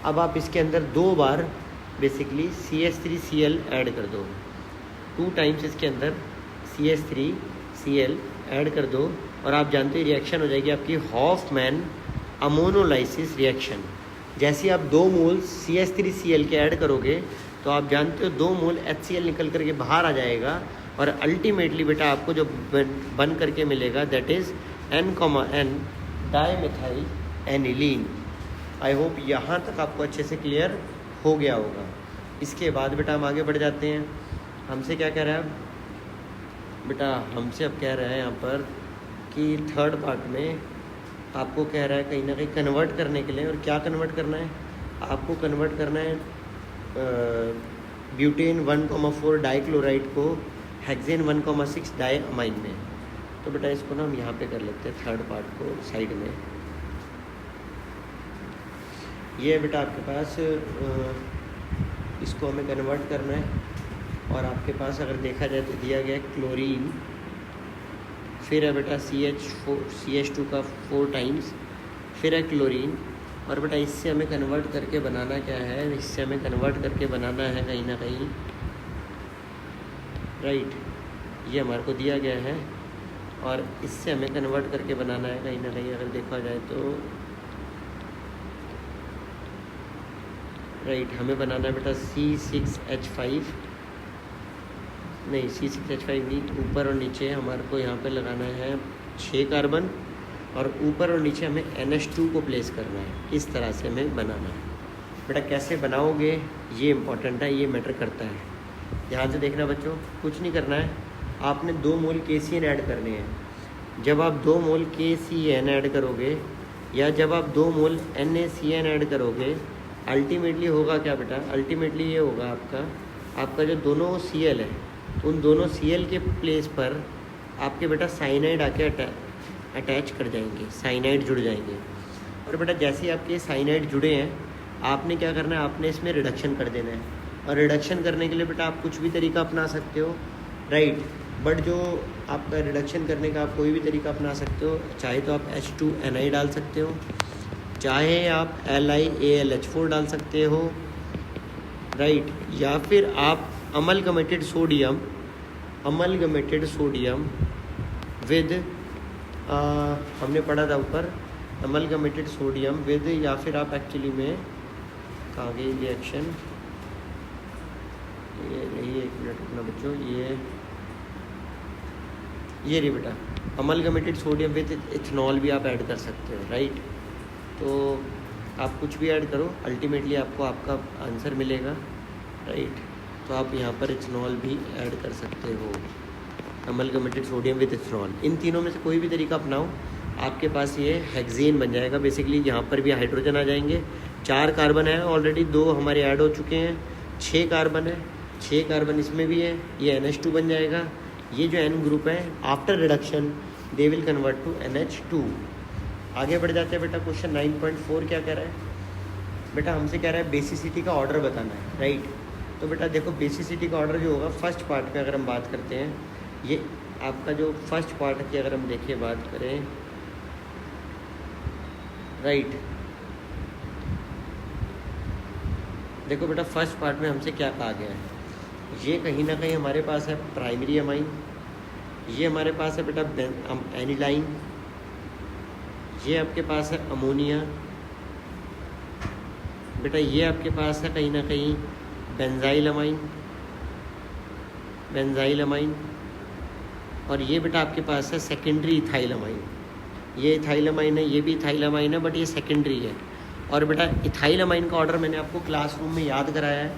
अब आप इसके अंदर 2 बार बेसिकली CH3Cl ऐड कर दो। 2 टाइम्स इसके अंदर CH3Cl ऐड कर दो और आप जानते हो रिएक्शन हो जाएगी आपकी हॉफमैन अमोनोलाइसिस रिएक्शन। जैसे आप 2 मोल CH3Cl के ऐड करोगे तो आप जानते हो 2 मोल HCl निकल करके बाहर आ जाएगा और अल्टीमेटली बेटा आपको जो बन करके मिलेगा that is N, dimethyl aniline. I hope यहाँ तक आपको अच्छे से क्लियर हो गया होगा। इसके बाद बेटा हम आगे बढ़ जाते हैं। हमसे क्या कह रहा है बेटा? हमसे अब कह रहा है यहाँ पर कि थर्ड पार्ट में आपको कह रहा है कहीं ना कहीं कन्वर्ट करने के लिए। और क्या कन्वर्ट करना है आपको? कन्वर्ट करना है ब्यूटेन 1,4 डाइक्लोराइड को हेक्सेन 1,6 डाइअमाइन में। तो बेटा इसको ना हम यहाँ पे कर लेते हैं, थर्ड पार्ट को साइड में। ये बेटा आपके पास इसको हमें कन्वर्ट करना है और आपके पास अगर देखा जाए तो दिया गया क्लोरीन फिर है बेटा CH2 का 4 टाइम्स, फिर है क्लोरीन। और बेटा इससे हमें कन्वर्ट करके बनाना क्या है, इससे हमें कन्वर्ट करके बनाना है कहीं ना कहीं, राइट, ये हमारे को दिया गया है। और इससे हमें कन्वर्ट करके बनाना है कहीं ना कहीं, अगर देखा जाए तो राइट, हमें बनाना है बेटा C6H5, नहीं C6H5 नहीं, ऊपर और नीचे हमारे को यहाँ पे लगाना है 6 कार्बन, और ऊपर और नीचे हमें NH2 को प्लेस करना है। इस तरह से हमें बनाना है बेटा। कैसे बनाओगे ये इम्पोर्टेंट है, ये मैटर करता है। ध्यान से देखना बच्चों, कुछ नहीं करना है, आपने 2 मोल KCN ऐड करने हैं। जब आप 2 मोल KCN ऐड करोगे या जब आप 2 मोल NaCN ऐड करोगे, अल्टीमेटली होगा क्या बेटा, अल्टीमेटली ये होगा आपका जो दोनों Cl है, उन दोनों Cl के प्लेस पर आपके बेटा साइनाइड आके अटैच कर जाएंगे, साइनाइड जुड़ जाएंगे। और बेटा जैसे ही आपके साइनाइड जुड़े हैं, आपने क्या करना है, आपने इसमें रिडक्शन कर देना है। और रिडक्शन करने के लिए बेटा आप कुछ भी तरीका अपना सकते हो, राइट, बट जो आपका रिडक्शन करने का आप कोई भी तरीका अपना सकते हो। चाहे तो आप H2Ni डाल सकते हो, चाहे आप LiAlH4 डाल सकते हो, राइट, या फिर आप अमलगमेटेड सोडियम विद हमने पढ़ा था ऊपर, अमलगमेटेड सोडियम विद, या फिर आप एक्चुअली में कहाँ गई रिएक्शन, ये नहीं, 1 मिनट रुकना बच्चों, ये रही बेटा, अमलगमेटेड सोडियम विद इथेनॉल भी आप ऐड कर सकते हो, राइट। तो आप कुछ भी ऐड करो, अल्टीमेटली आपको आपका आंसर मिलेगा, राइट। तो आप यहाँ पर इथेनॉल भी ऐड कर सकते हो, अमलगमेटेड सोडियम विद इथेनॉल। इन तीनों में से कोई भी तरीका अपनाओ, आपके पास ये हेक्सेन बन जाएगा। बेसिकली यहाँ पर भी हाइड्रोजन आ जाएंगे, 4 कार्बन है ऑलरेडी, 2 हमारे ऐड हो चुके हैं, 6 कार्बन है, 6 कार्बन इसमें भी है, ये NH2 बन जाएगा। ये जो N ग्रुप है, after reduction they will convert to NH2। आगे बढ़ जाते हैं बेटा, क्वेश्चन 9.4 क्या कह रहा है बेटा, हमसे कह रहा है बेसिसिटी का ऑर्डर बताना है, राइट। तो बेटा देखो, बेसिसिटी का ऑर्डर जो होगा, फर्स्ट पार्ट में अगर हम बात करते हैं, ये आपका जो फर्स्ट पार्ट की अगर हम देखें, बात करें, राइट, देखो बेटा फर्स्ट पार्ट में हमसे क्या कहा गया है, ये कहीं ना कहीं हमारे पास है प्राइमरी अमाइन, ये हमारे पास है बेटा एनिलाइन, ये आपके पास है अमोनिया, बेटा ये आपके पास है कहीं ना कहीं बेंजाइल अमाइन, और ये बेटा आपके पास है सेकेंडरी इथाइल अमाइन। ये इथाइल अमाइन है, ये भी इथाइल अमाइन है, बट ये सेकेंडरी है। और बेटा इथाइल अमाइन का ऑर्डर मैंने आपको क्लासरूम में याद कराया है,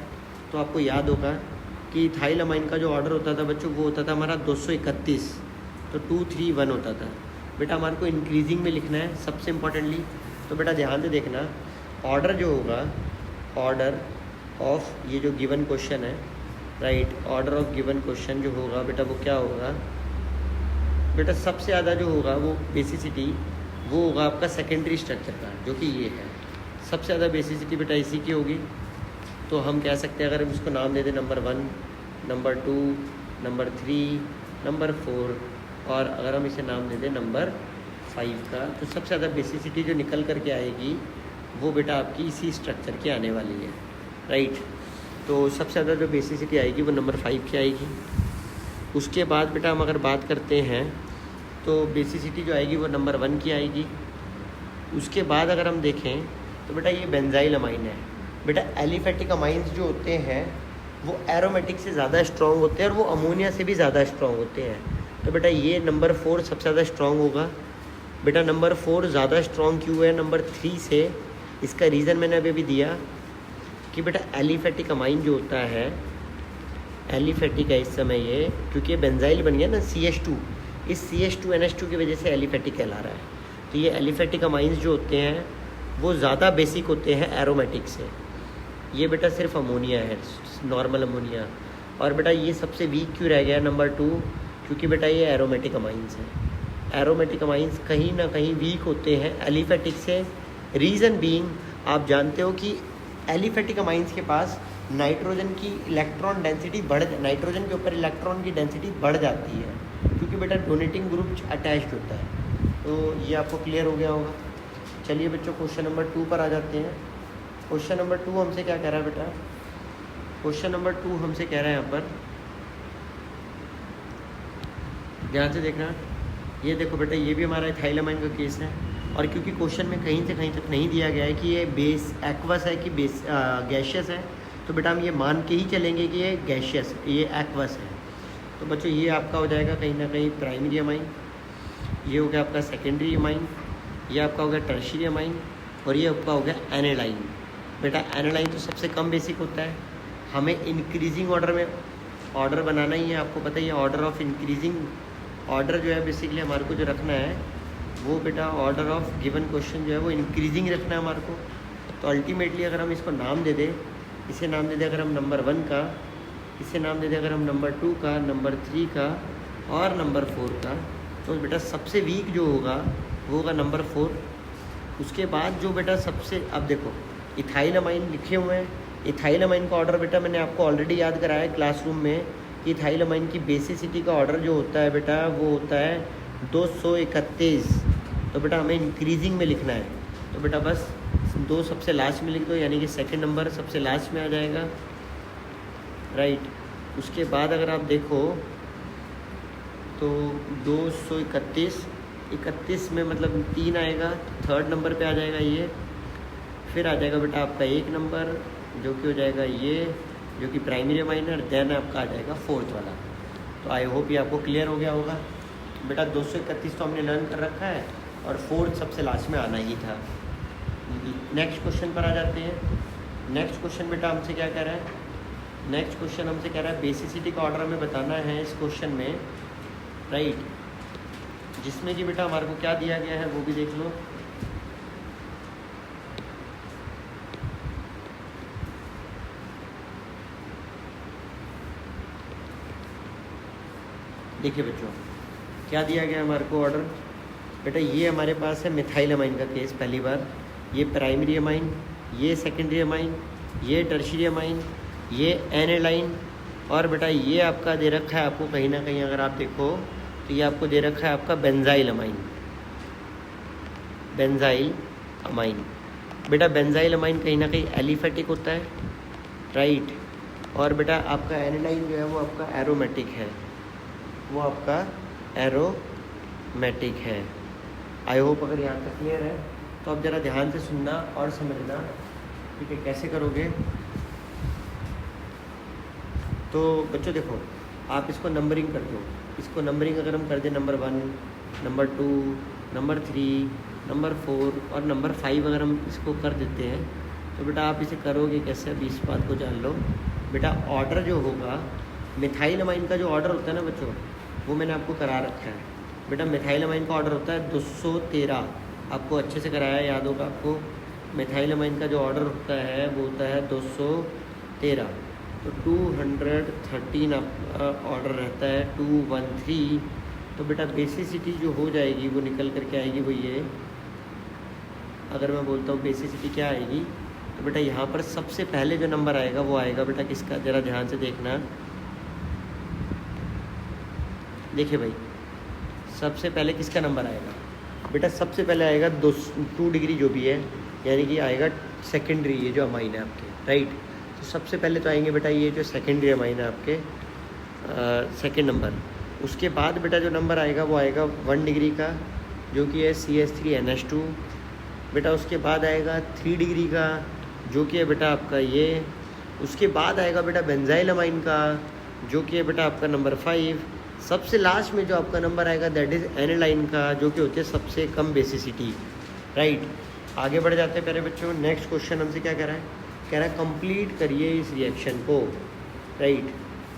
तो आपको याद होगा कि इथाइल अमाइन का जो ऑर्डर होता था बच्चों, वो होता था हमारा 231, तो 2 3 1 होता था। बेटा हमारे को इंक्रीजिंग में लिखना है सबसे इम्पोर्टेंटली। तो बेटा ध्यान से देखना, ऑर्डर जो होगा, ऑर्डर ऑफ ये जो गिवन क्वेश्चन है, right, order of given question जो होगा बेटा, वो क्या होगा बेटा, सबसे ज़्यादा जो होगा वो बेसिसिटी, वो होगा आपका सेकेंडरी स्ट्रक्चर का, जो कि ये है। सबसे ज़्यादा बेसिसिटी बेटा इसी की होगी। तो हम कह सकते हैं, अगर हम इसको नाम दे दें नंबर 1, नंबर 2, नंबर 3, नंबर 4, और अगर हम इसे नाम दे दें नंबर 5 का, तो सबसे ज़्यादा बेसिसिटी जो निकल करके आएगी वो बेटा आपकी इसी स्ट्रक्चर की आने वाली है, राइट। तो सबसे ज़्यादा जो बेसिसिटी आएगी वो नंबर 5 की आएगी। उसके बाद बेटा हम अगर बात करते हैं, तो बेसिसिटी जो आएगी वो नंबर 1 की आएगी। उसके बाद अगर हम देखें तो बेटा ये बेंजाइल अमाइन है। बेटा एलिफेटिक अमाइंस जो होते हैं वो एरोमेटिक से ज़्यादा स्ट्रॉन्ग होते हैं, और वो अमोनिया से भी ज़्यादा स्ट्रॉन्ग होते हैं। तो बेटा ये नंबर 4 सबसे ज़्यादा स्ट्रॉन्ग होगा। बेटा नंबर 4 ज़्यादा स्ट्रॉन्ग क्यों है नंबर 3 से, इसका रीज़न मैंने अभी भी दिया कि बेटा एलिफेटिक अमाइन जो होता है, एलिफेटिक है इस समय ये, क्योंकि ये बेंजाइल बन गया ना CH2, इस CH2NH2 की वजह से एलिफेटिक कहला रहा है। तो ये एलिफेटिक अमाइंस जो होते हैं वो ज़्यादा बेसिक होते हैं एरोमेटिक से। ये बेटा सिर्फ अमोनिया है, नॉर्मल अमोनिया। और बेटा ये सबसे वीक क्यों रह गया नंबर 2, क्योंकि बेटा ये एरोमेटिक अमाइंस है। एरोमेटिक अमाइंस कहीं ना कहीं वीक होते हैं एलिफेटिक से। रीज़न बीइंग, आप जानते हो कि एलिफेटिक अमाइंस के पास नाइट्रोजन की इलेक्ट्रॉन डेंसिटी नाइट्रोजन के ऊपर इलेक्ट्रॉन की डेंसिटी बढ़ जाती है, क्योंकि क्योंकि बेटा डोनेटिंग ग्रुप अटैच्ड होता है। तो ये आपको क्लियर हो गया होगा। चलिए बच्चों क्वेश्चन नंबर 2 पर आ जाते हैं। क्वेश्चन नंबर 2 हमसे क्या कह रहा है बेटा? क्वेश्चन नंबर 2 हमसे कह रहा है यहाँ पर, ध्यान से देखना, ये देखो बेटा, ये भी हमारा इथाइलामाइन का केस है। और क्योंकि क्वेश्चन में कहीं से कहीं तक नहीं दिया गया है कि ये बेस एक्वस है कि बेस गैशियस है, तो बेटा हम ये मान के ही चलेंगे कि ये गैशियस, ये एक्वस है। तो बच्चों ये आपका हो जाएगा कहीं ना कहीं प्राइमरी अमाइन, ये हो गया आपका सेकेंडरी अमाइन, ये आपका हो गया टर्शियरी अमाइन, और ये आपका हो गया एनालाइन। बेटा एनालाइन तो सबसे कम बेसिक होता है, हमें इंक्रीजिंग ऑर्डर में ऑर्डर बनाना ही है। आपको पता ही है ऑर्डर ऑफ इंक्रीजिंग ऑर्डर जो है बेसिकली हमारे को जो रखना है वो बेटा ऑर्डर ऑफ गिवन क्वेश्चन जो है वो इंक्रीजिंग रखना है हमारे को। तो अल्टीमेटली अगर हम इसको नाम दे दें, इसे नाम दे दें अगर हम नंबर 1 का, इसे नाम दे दें अगर हम नंबर 2 का, नंबर 3 का और नंबर 4 का, तो बेटा सबसे वीक जो होगा वो होगा नंबर 4। उसके बाद जो बेटा सबसे, अब देखो इथाइलामाइन लिखे हुए हैं, इथाइलामाइन का ऑर्डर बेटा मैंने आपको ऑलरेडी याद कराया है क्लासरूम में कि इथाइलामाइन की बेसिसिटी का ऑर्डर जो होता है बेटा वो होता है 231। तो बेटा हमें इंक्रीजिंग में लिखना है, तो बेटा बस 2 सबसे लास्ट में लिख दो, यानी कि सेकंड नंबर सबसे लास्ट में आ जाएगा, राइट। उसके बाद अगर आप देखो तो 231 में मतलब 3 आएगा, थर्ड नंबर पे आ जाएगा ये, फिर आ जाएगा बेटा आपका 1 नंबर जो कि हो जाएगा ये, जो कि प्राइमरी अमाइन है, देन आपका आ जाएगा 4th वाला। तो आई होप ये आपको क्लियर हो गया होगा। बेटा 231 तो हमने लर्न कर रखा है और 4th सबसे लास्ट में आना ही था। नेक्स्ट क्वेश्चन पर आ जाते हैं। नेक्स्ट क्वेश्चन बेटा हमसे क्या कह रहा है? नेक्स्ट क्वेश्चन हमसे कह रहा है बेसिसिटी का ऑर्डर हमें बताना है इस क्वेश्चन में, राइट, जिसमें कि बेटा हमारे को क्या दिया गया है वो भी देख लो। देखिए बच्चों क्या दिया गया हमारे को ऑर्डर, बेटा ये हमारे पास है मिथाइलामाइन का केस पहली बार, ये प्राइमरी अमाइन, ये सेकेंडरी अमाइन, ये टर्शियरी अमाइन, ये एनालाइन, और बेटा ये आपका दे रखा है आपको कहीं ना कहीं अगर आप देखो तो ये आपको दे रखा है आपका बेंजाइल अमाइन, बेंजाइल अमाइन। बेटा बेंजाइल अमाइन कहीं ना कहीं एलिफेटिक होता है, राइट, और बेटा आपका एनालाइन जो है वो आपका एरोमेटिक है, वो आपका एरोमेटिक है। आई होप अगर यहाँ तक क्लियर है तो अब ज़रा ध्यान से सुनना और समझना, ठीक है, कैसे करोगे। तो बच्चों देखो आप इसको नंबरिंग कर दो, इसको नंबरिंग अगर हम कर दें नंबर 1, नंबर 2, नंबर 3, नंबर 4 और नंबर 5 अगर हम इसको कर देते हैं तो बेटा आप इसे करोगे कैसे, अभी इस बात को जान लो। बेटा ऑर्डर जो होगा मिथाइलामाइन का जो ऑर्डर होता है ना बच्चों, वो मैंने आपको करा रखा है। बेटा मिथाइलामाइन का ऑर्डर होता है 213, आपको अच्छे से कराया है, याद होगा आपको। मिथाइलामाइन का जो ऑर्डर होता है वो होता है 213, तो 213 आपका ऑर्डर रहता है 213। तो बेटा बेसिसिटी जो हो जाएगी वो निकल करके आएगी वो ये, अगर मैं बोलता हूँ बेसिसिटी क्या आएगी, तो बेटा यहाँ पर सबसे पहले जो नंबर आएगा वो आएगा बेटा किसका, ज़रा ध्यान से देखना। देखिए भाई सबसे पहले किसका नंबर आएगा, बेटा सबसे पहले आएगा 2 डिग्री जो भी है, यानी कि आएगा सेकेंडरी, ये जो अमाइन है आपके, राइट। तो सबसे पहले तो आएंगे बेटा ये जो सेकेंडरी अमाइन है आपके, सेकेंड नंबर। उसके बाद बेटा जो नंबर आएगा वो आएगा 1 डिग्री का, जो कि है CH3NH2। बेटा उसके बाद आएगा 3 डिग्री का, जो कि है बेटा आपका ये। उसके बाद आएगा बेटा बेंजाइल अमाइन का, जो कि है बेटा आपका नंबर 5। सबसे लास्ट में जो आपका नंबर आएगा दैट इज़ एनालाइन का, जो कि होती है सबसे कम बेसिसिटी, राइट। आगे बढ़ जाते हैं प्यारे बच्चों। नेक्स्ट क्वेश्चन हमसे क्या कह रहा है, कह रहा है कंप्लीट करिए इस रिएक्शन को, राइट।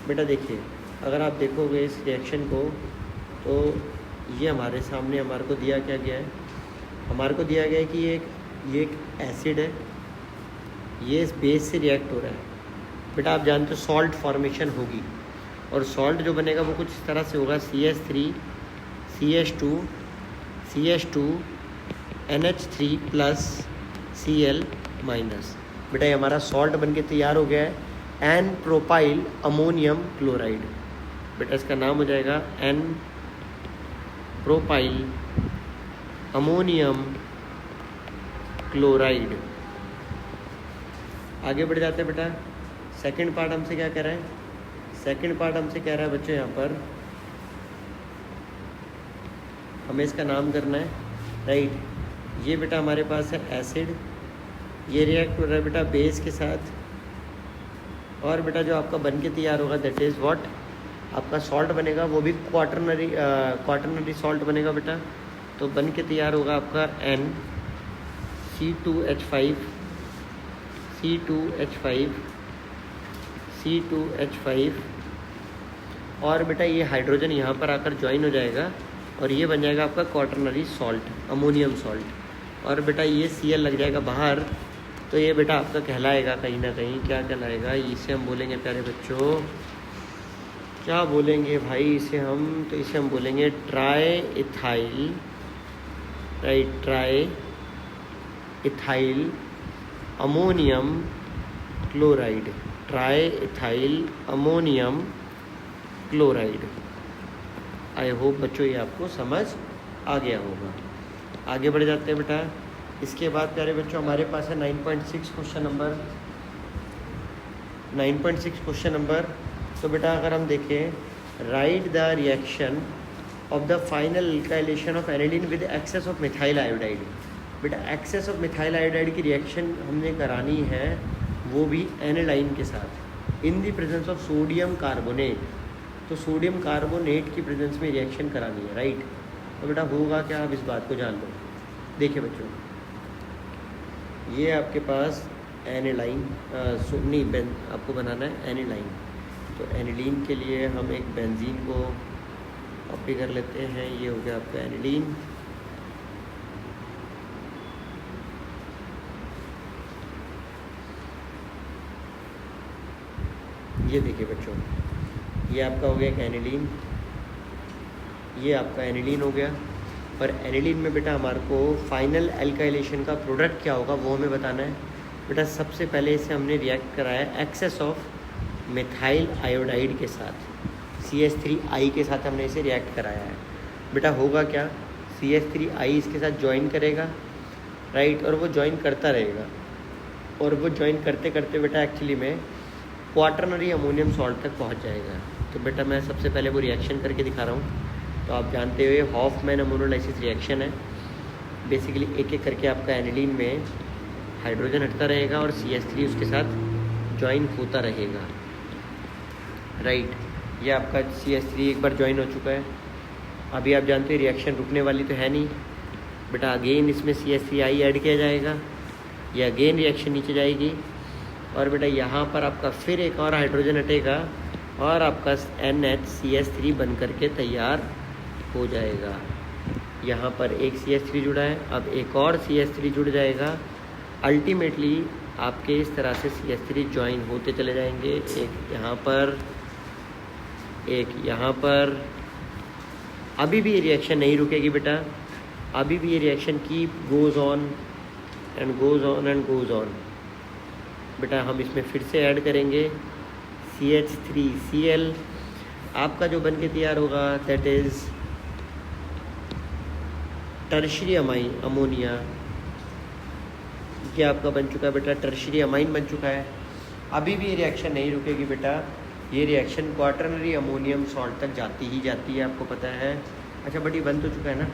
बेटा देखिए अगर आप देखोगे इस रिएक्शन को तो ये हमारे सामने हमारे को दिया क्या गया है, हमारे को दिया गया है कि ये एक एसिड है, ये इस बेस से रिएक्ट हो रहा है। बेटा आप जानते हो सॉल्ट फॉर्मेशन होगी, और सॉल्ट जो बनेगा वो कुछ इस तरह से होगा, CH3 CH2 CH2 NH3 plus Cl minus. बेटा ये हमारा सॉल्ट बनके तैयार हो गया है N प्रोपाइल अमोनियम क्लोराइड। बेटा इसका नाम हो जाएगा N प्रोपाइल अमोनियम क्लोराइड। आगे बढ़ जाते हैं बेटा। सेकंड पार्ट हमसे क्या कह रहा है? सेकंड पार्ट हमसे कह रहा है बच्चों, यहाँ पर हमें इसका नाम करना है, राइट। ये बेटा हमारे पास है एसिड, ये रिएक्ट हो रहा है बेटा बेस के साथ, और बेटा जो आपका बन के तैयार होगा दैट इज़ व्हाट, आपका सॉल्ट बनेगा, वो भी क्वाटरनरी सॉल्ट बनेगा बेटा। तो बन के तैयार होगा आपका C2H5 और बेटा ये हाइड्रोजन यहाँ पर आकर ज्वाइन हो जाएगा और ये बन जाएगा आपका क्वाटरनरी सॉल्ट, अमोनियम सॉल्ट। और बेटा ये Cl लग जाएगा बाहर, तो ये बेटा आपका कहलाएगा कहीं ना कहीं, क्या कहलाएगा? इसे हम बोलेंगे प्यारे बच्चों, क्या बोलेंगे भाई इसे हम? तो इसे हम बोलेंगे try ethyl, right, try ethyl ammonium chloride, try ethyl ammonium chloride. I hope बच्चों ये आपको समझ आ गया होगा। आगे बढ़ जाते हैं बेटा। इसके बाद प्यारे बच्चों हमारे पास है 9.6 क्वेश्चन नंबर। 9.6 question number. तो बेटा अगर हम देखें, right the reaction of the final alkylation of aniline with excess of methyl iodide. बेटा एक्सेस ऑफ मिथाइल आयोडाइड की रिएक्शन हमने करानी है, वो भी एनिलाइन के साथ, in the presence of sodium carbonate. तो सोडियम कार्बोनेट की प्रेजेंस में रिएक्शन करानी है, राइट। तो बेटा होगा क्या, आप इस बात को जान लो। देखिए बच्चों, ये आपके पास एनिलाइन आपको बनाना है एनिलाइन। तो एनिलीन के लिए हम एक बेंजीन को कॉपी कर लेते हैं, ये हो गया आपका एनिलीन। ये देखिए बच्चों, ये आपका हो गया एक एनिलीन, ये आपका एनिलीन हो गया। पर एनिलीन में बेटा हमारे को फाइनल एल्काइलेशन का प्रोडक्ट क्या होगा वो हमें बताना है। बेटा सबसे पहले इसे हमने रिएक्ट कराया एक्सेस ऑफ मिथाइल आयोडाइड के साथ, CH3I के साथ हमने इसे रिएक्ट कराया है। बेटा होगा क्या, CH3I इसके साथ ज्वाइन करेगा, राइट, और वो ज्वाइन करता रहेगा, और वो ज्वाइन करते करते बेटा एक्चुअली में क्वाटरनरी अमोनियम सॉल्ट तक पहुंच जाएगा। तो बेटा मैं सबसे पहले वो रिएक्शन करके दिखा रहा हूँ। तो आप जानते हुए हॉफमैन अमोनोलाइसिस रिएक्शन है। बेसिकली एक एक करके आपका एनिलीन में हाइड्रोजन हटता रहेगा और CH3 उसके साथ ज्वाइन होता रहेगा, राइट। ये आपका CH3 एक बार ज्वाइन हो चुका है। अभी आप जानते हैं रिएक्शन रुकने वाली तो है नहीं बेटा, अगेन इसमें CH3I ऐड किया जाएगा, ये अगेन रिएक्शन नीचे जाएगी, और बेटा यहाँ पर आपका फिर एक और हाइड्रोजन हटेगा और आपका NHCH3 बन करके तैयार हो जाएगा। यहाँ पर एक CH3 जुड़ा है, अब एक और CH3 जुड़ जाएगा। अल्टीमेटली आपके इस तरह से CH3 ज्वाइन होते चले जाएंगे, एक यहाँ पर, एक यहाँ पर। अभी भी ये रिएक्शन नहीं रुकेगी बेटा, अभी भी ये रिएक्शन की goes on and goes on and goes on. बेटा हम इसमें फिर से ऐड करेंगे CH3Cl, आपका जो बन के तैयार होगा दैट इज़ टर्शरी अमोनिया। ये आपका बन चुका है बेटा, टर्शरी अमाइन बन चुका है। अभी भी ये रिएक्शन नहीं रुकेगी बेटा, ये रिएक्शन क्वाटरनरी अमोनियम सॉल्ट तक जाती ही जाती है, आपको पता है। अच्छा बट ये बन तो चुका है ना,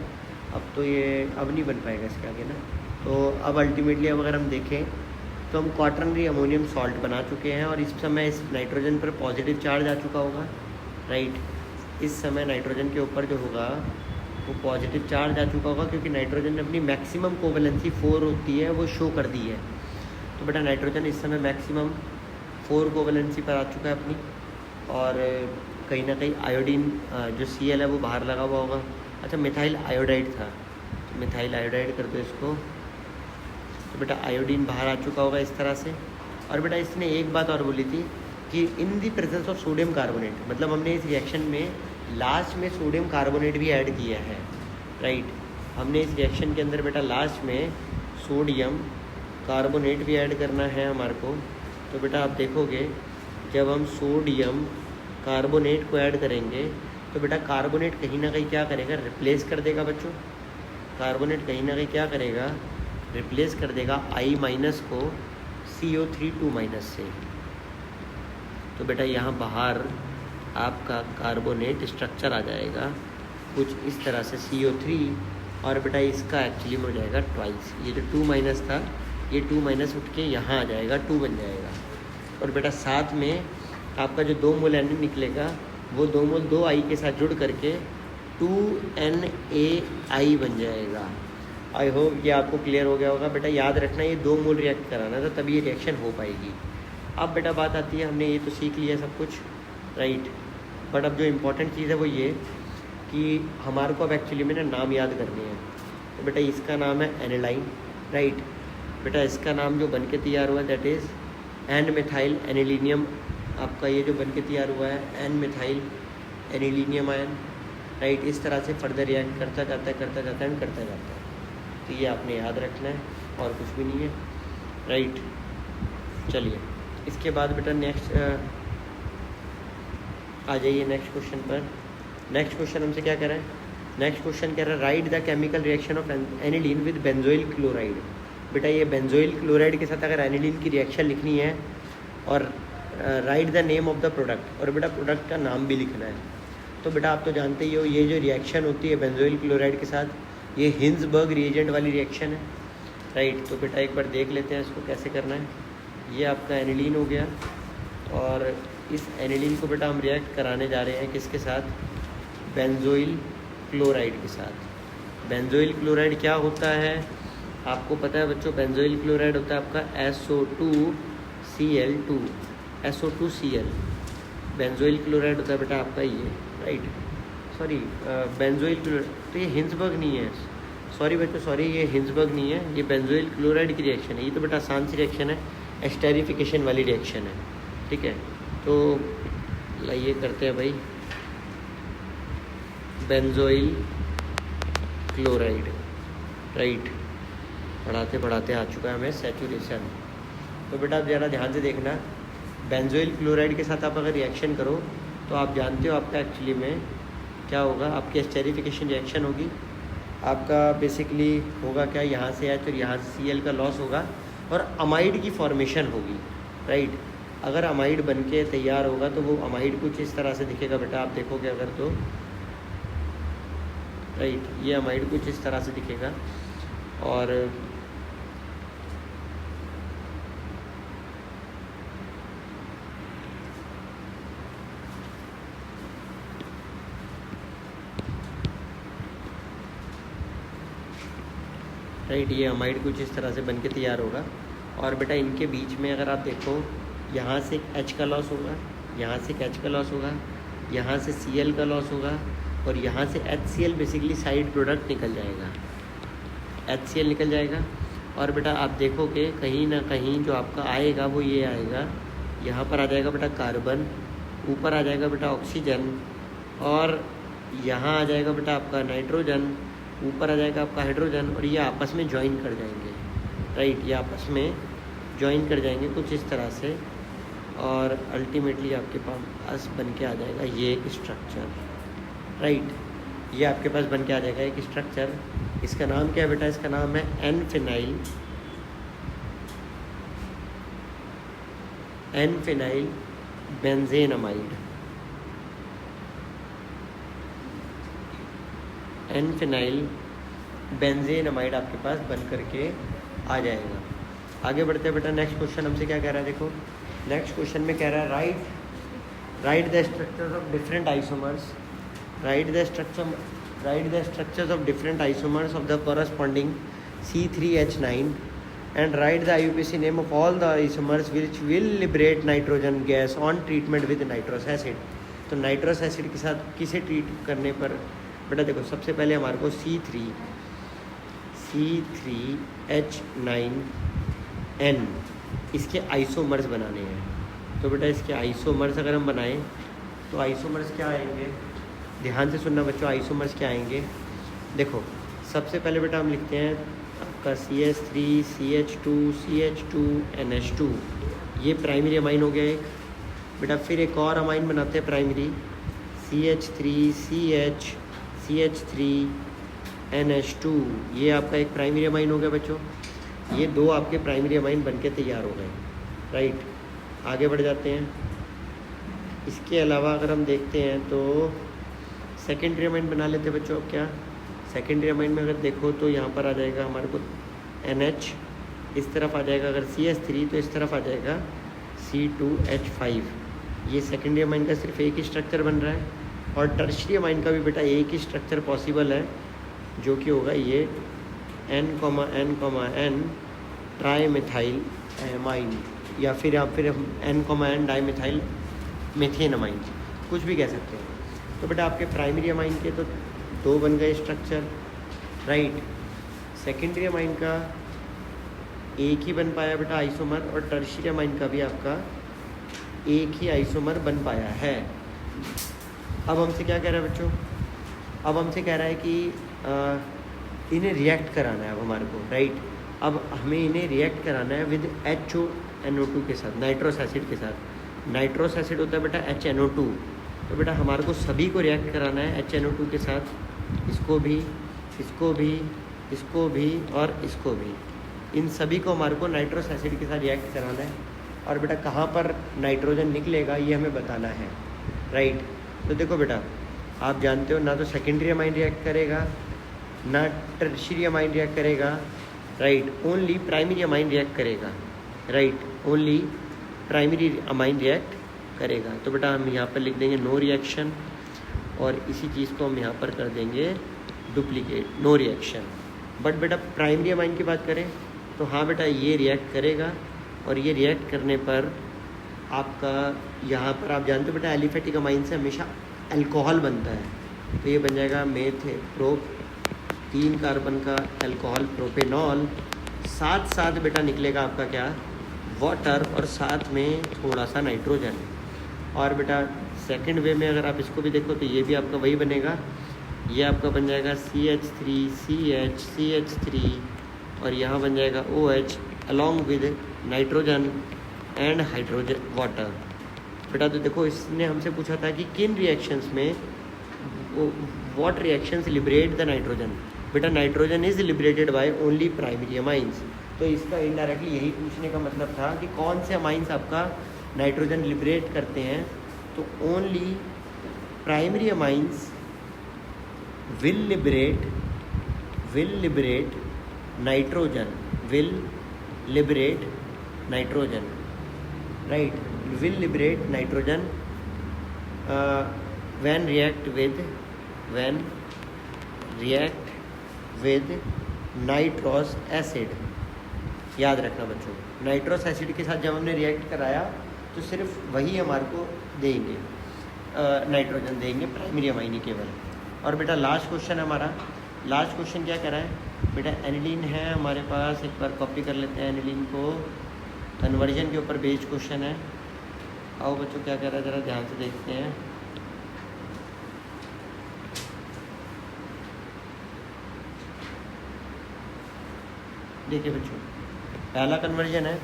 अब तो ये अब नहीं बन पाएगा इसके आगे ना। तो अब अल्टीमेटली अब अगर हम देखें तो हम क्वाटरनरी अमोनियम सॉल्ट बना चुके हैं, और इस समय इस नाइट्रोजन पर पॉजिटिव चार्ज आ चुका होगा, राइट। इस समय नाइट्रोजन के ऊपर जो होगा वो पॉजिटिव चार्ज आ चुका होगा, क्योंकि नाइट्रोजन ने अपनी मैक्सिमम कोवेलेंसी 4 होती है वो शो कर दी है। तो बेटा नाइट्रोजन इस समय मैक्सिमम 4 कोवेलेंसी पर आ चुका है अपनी, और कहीं ना कहीं आयोडीन जो Cl है वो बाहर लगा हुआ होगा। अच्छा मिथाइल आयोडाइड था, तो मिथाइल आयोडाइड कर दो इसको। तो बेटा आयोडीन बाहर आ चुका होगा इस तरह से। और बेटा इसने एक बात और बोली थी कि in the presence of sodium carbonate, मतलब हमने इस रिएक्शन में लास्ट में सोडियम कार्बोनेट भी ऐड किया है, राइट। हमने इस रिएक्शन के अंदर बेटा लास्ट में सोडियम कार्बोनेट भी ऐड करना है हमारे को। तो बेटा आप देखोगे जब हम सोडियम कार्बोनेट को ऐड करेंगे तो बेटा कार्बोनेट कहीं ना कहीं क्या करेगा, रिप्लेस कर देगा बच्चों। कार्बोनेट कहीं ना कहीं क्या करेगा, रिप्लेस कर देगा I- को CO3 2- से। तो बेटा यहाँ बाहर आपका कार्बोनेट स्ट्रक्चर आ जाएगा कुछ इस तरह से CO3, और बेटा इसका एक्चुअली में हो जाएगा ट्वाइस। ये जो 2- था, ये 2- उठ के यहाँ आ जाएगा, 2 बन जाएगा। और बेटा साथ में आपका जो 2 मोल N निकलेगा, वो 2 मोल 2 I के साथ जुड़ करके 2NaI बन जाएगा। आई होप ये आपको क्लियर हो गया होगा। बेटा याद रखना, ये 2 मोल रिएक्ट कराना था, तभी ये रिएक्शन हो पाएगी। अब बेटा बात आती है, हमने ये तो सीख लिया सब कुछ, राइट। बट अब जो इम्पोर्टेंट चीज़ है वो ये कि हमारे को अब एक्चुअली में ना नाम याद करने हैं। तो बेटा इसका नाम है एनिलाइन, राइट। बेटा इसका नाम जो बन के तैयार हुआ दैट इज़ N-methyl एनिलीनियम। आपका ये जो बन के तैयार हुआ है N-methyl एनिलीनियम आयन, राइट। इस तरह से फर्दर रिएक्ट करता जाता है, करता जाता है, करता जाता है। तो ये आपने याद रखना है और कुछ भी नहीं है, राइट। चलिए इसके बाद बेटा नेक्स्ट आ जाइए नेक्स्ट क्वेश्चन पर। नेक्स्ट क्वेश्चन हमसे क्या कह रहा है, नेक्स्ट क्वेश्चन कह रहा है right the chemical reaction of aniline with benzoyl chloride. बेटा ये बेंजोइल क्लोराइड के साथ अगर एनिलीन की रिएक्शन लिखनी है, और right the name of the product, और बेटा प्रोडक्ट का नाम भी लिखना है। तो बेटा आप तो जानते ही हो, ये जो रिएक्शन होती है बेंजोइल क्लोराइड के साथ, ये हिंसबर्ग रिएजेंट वाली रिएक्शन है, राइट। तो बेटा एक बार देख लेते हैं इसको कैसे करना है। ये आपका एनिलीन हो गया, और इस एनिलीन को बेटा हम रिएक्ट कराने जा रहे हैं किसके साथ, बेंजोइल क्लोराइड के साथ। बेंजोइल क्लोराइड क्या होता है आपको पता है बच्चों, बेंजोइल क्लोराइड होता है आपका SO2Cl2, SO2Cl। बेंजोइल क्लोराइड होता है बेटा आपका ये, राइट। सॉरी बेंजोइल क्लोराइड, तो ये हिंसबर्ग नहीं है, सॉरी बच्चों सॉरी, ये हिंसबर्ग नहीं है, ये बेंजोइल क्लोराइड की रिएक्शन है। ये तो बेटा आसान सी रिएक्शन है, एस्टेरिफिकेशन वाली रिएक्शन है, ठीक है। तो लाइए करते हैं भाई, बेंजोइल क्लोराइड, राइट। पढ़ाते पढ़ाते आ चुका है हमें सैचुरेशन। तो बेटा आप ज़रा ध्यान से देखना, बेंजोइल क्लोराइड के साथ आप अगर रिएक्शन करो तो आप जानते हो आपका एक्चुअली में क्या होगा, आपकी एस्टेरिफिकेशन रिएक्शन होगी। आपका बेसिकली होगा क्या, यहाँ से H और यहाँ से Cl का लॉस होगा, और अमाइड की फॉर्मेशन होगी, राइट। अगर अमाइड बन के तैयार होगा तो वो अमाइड कुछ इस तरह से दिखेगा बेटा, आप देखोगे अगर तो, राइट। ये अमाइड कुछ इस तरह से दिखेगा, और राइट, ये अमाइड कुछ इस तरह से बन के तैयार होगा। और बेटा इनके बीच में अगर आप देखो, यहाँ से एक H का लॉस होगा, यहाँ से एक H का लॉस होगा, यहाँ से Cl का लॉस होगा, और यहाँ से HCl बेसिकली साइड प्रोडक्ट निकल जाएगा, HCl निकल जाएगा। और बेटा आप देखोगे कहीं ना कहीं जो आपका आएगा वो ये आएगा, यहाँ पर आ जाएगा बेटा कार्बन, ऊपर आ जाएगा बेटा ऑक्सीजन, और यहाँ आ जाएगा बेटा आपका नाइट्रोजन, ऊपर आ जाएगा आपका हाइड्रोजन, और ये आपस में ज्वाइन कर जाएंगे, राइट। ये आपस में ज्वाइन कर जाएंगे कुछ इस तरह से, और अल्टीमेटली आपके पास बन के आ जाएगा ये एक स्ट्रक्चर, राइट। ये आपके पास बन के आ जाएगा एक स्ट्रक्चर। इसका नाम क्या है बेटा, इसका नाम है एन-फिनाइल बेंजेनमाइड। एन-फिनाइल बेंजेनमाइड आपके पास बन करके आ जाएगा। आगे बढ़ते हैं बेटा, नेक्स्ट क्वेश्चन हमसे क्या कह रहा है, देखो नेक्स्ट क्वेश्चन में कह रहा है right the structures of different isomers, right the structures of different isomers of the corresponding C3H9 and write the IUPAC name of all the isomers which will liberate nitrogen gas on treatment with nitrous acid। तो nitrous acid के साथ किसे treat करने पर, बेटा देखो सबसे पहले हमारे को C3H9N इसके आइसोमर्स बनाने हैं। तो बेटा इसके आइसोमर्स अगर हम बनाएं तो आइसोमर्स क्या आएंगे, ध्यान से सुनना बच्चों, आइसोमर्स क्या आएंगे। देखो सबसे पहले बेटा हम लिखते हैं आपका CH3 CH2 CH2 NH2, ये प्राइमरी अमाइन हो गया एक। बेटा फिर एक और अमाइन बनाते हैं प्राइमरी CH3NH2, ये आपका एक प्राइमरी अमाइन हो गया बच्चों। ये दो आपके प्राइमरी अमाइन बनके तैयार हो गए, राइट। आगे बढ़ जाते हैं। इसके अलावा अगर हम देखते हैं तो सेकेंडरी अमाइन बना लेते हैं बच्चों। अब क्या सेकेंडरी अमाइन में अगर देखो तो यहाँ पर आ जाएगा हमारे को NH, इस तरफ आ जाएगा अगर CH3 तो इस तरफ आ जाएगा C2H5। ये सेकेंडरी अमाइन का सिर्फ एक ही स्ट्रक्चर बन रहा है, और टर्शियरी अमाइन का भी बेटा एक ही स्ट्रक्चर पॉसिबल है, जो कि होगा ये N,N,N ट्राई मिथाइल अमाइन, या फिर हम N,N डाईमिथाइल मेथेन अमाइन, कुछ भी कह सकते हैं। तो बेटा आपके प्राइमरी अमाइन के तो दो बन गए स्ट्रक्चर, राइट। सेकेंडरी अमाइन का एक ही बन पाया बेटा आइसोमर, और टर्शियरी अमाइन का भी आपका एक ही आइसोमर बन पाया है। अब हमसे क्या कह रहा है बच्चों, अब हमसे कह रहा है कि इन्हें रिएक्ट कराना है अब हमारे को, राइट। अब हमें इन्हें रिएक्ट कराना है विद HNO2 के साथ, नाइट्रोस एसिड के साथ। नाइट्रोस एसिड होता है बेटा HNO2, तो बेटा हमारे को सभी को रिएक्ट कराना है HNO2 के साथ, इसको भी, इसको भी, इसको भी और इसको भी। इन सभी को हमारे को नाइट्रोस एसिड के साथ रिएक्ट कराना है, और बेटा कहाँ पर नाइट्रोजन निकलेगा ये हमें बताना है, राइट। तो देखो बेटा आप जानते हो ना तो सेकेंडरी अमाइन रिएक्ट करेगा ना टर्शियरी अमाइन रिएक्ट करेगा, right. Only primary amine react करेगा, right. Only primary amine react करेगा। तो बेटा हम यहाँ पर लिख देंगे नो रिएक्शन, और इसी चीज़ को हम यहाँ पर कर देंगे डुप्लीकेट, नो रिएक्शन। बट बेटा प्राइमरी अमाइन की बात करें तो हाँ बेटा ये रिएक्ट करेगा, और ये रिएक्ट करने पर आपका यहाँ पर आप जानते हो बेटा एलिफेटिक अमाइन से हमेशा अल्कोहल बनता है, तो ये बन जाएगा प्रोप 3 कार्बन का अल्कोहल प्रोपेनॉल, साथ साथ बेटा निकलेगा आपका क्या वाटर, और साथ में थोड़ा सा नाइट्रोजन। और बेटा सेकंड वे में अगर आप इसको भी देखो तो ये भी आपका वही बनेगा, ये आपका बन जाएगा CH3 और यहाँ बन जाएगा OH along with nitrogen and hydrogen water. बेटा तो देखो इसने हमसे पूछा था कि किन रिएक्शंस में what reactions liberate the nitrogen. बेटा nitrogen is liberated by only primary amines, तो इसका इनडायरेक्टली यही पूछने का मतलब था कि कौन से अमाइंस आपका नाइट्रोजन लिबरेट करते हैं। तो only primary amines will liberate nitrogen, will liberate nitrogen, right, will liberate nitrogen when react with nitrous acid. याद रखना बच्चों, नाइट्रोस एसिड के साथ जब हमने रिएक्ट कराया तो सिर्फ वही हमारे को देंगे, नाइट्रोजन देंगे, प्राइमरी अमाइन केवल। और बेटा लास्ट क्वेश्चन है हमारा, लास्ट क्वेश्चन क्या कह रहा है बेटा, एनिलीन है हमारे पास, एक बार कॉपी कर लेते हैं एनिलीन को, कन्वर्जन के ऊपर बेस्ड क्वेश्चन है। आओ बच्चों क्या कह रहा है ज़रा ध्यान से देखते हैं। देखिए बच्चों पहला कन्वर्जन है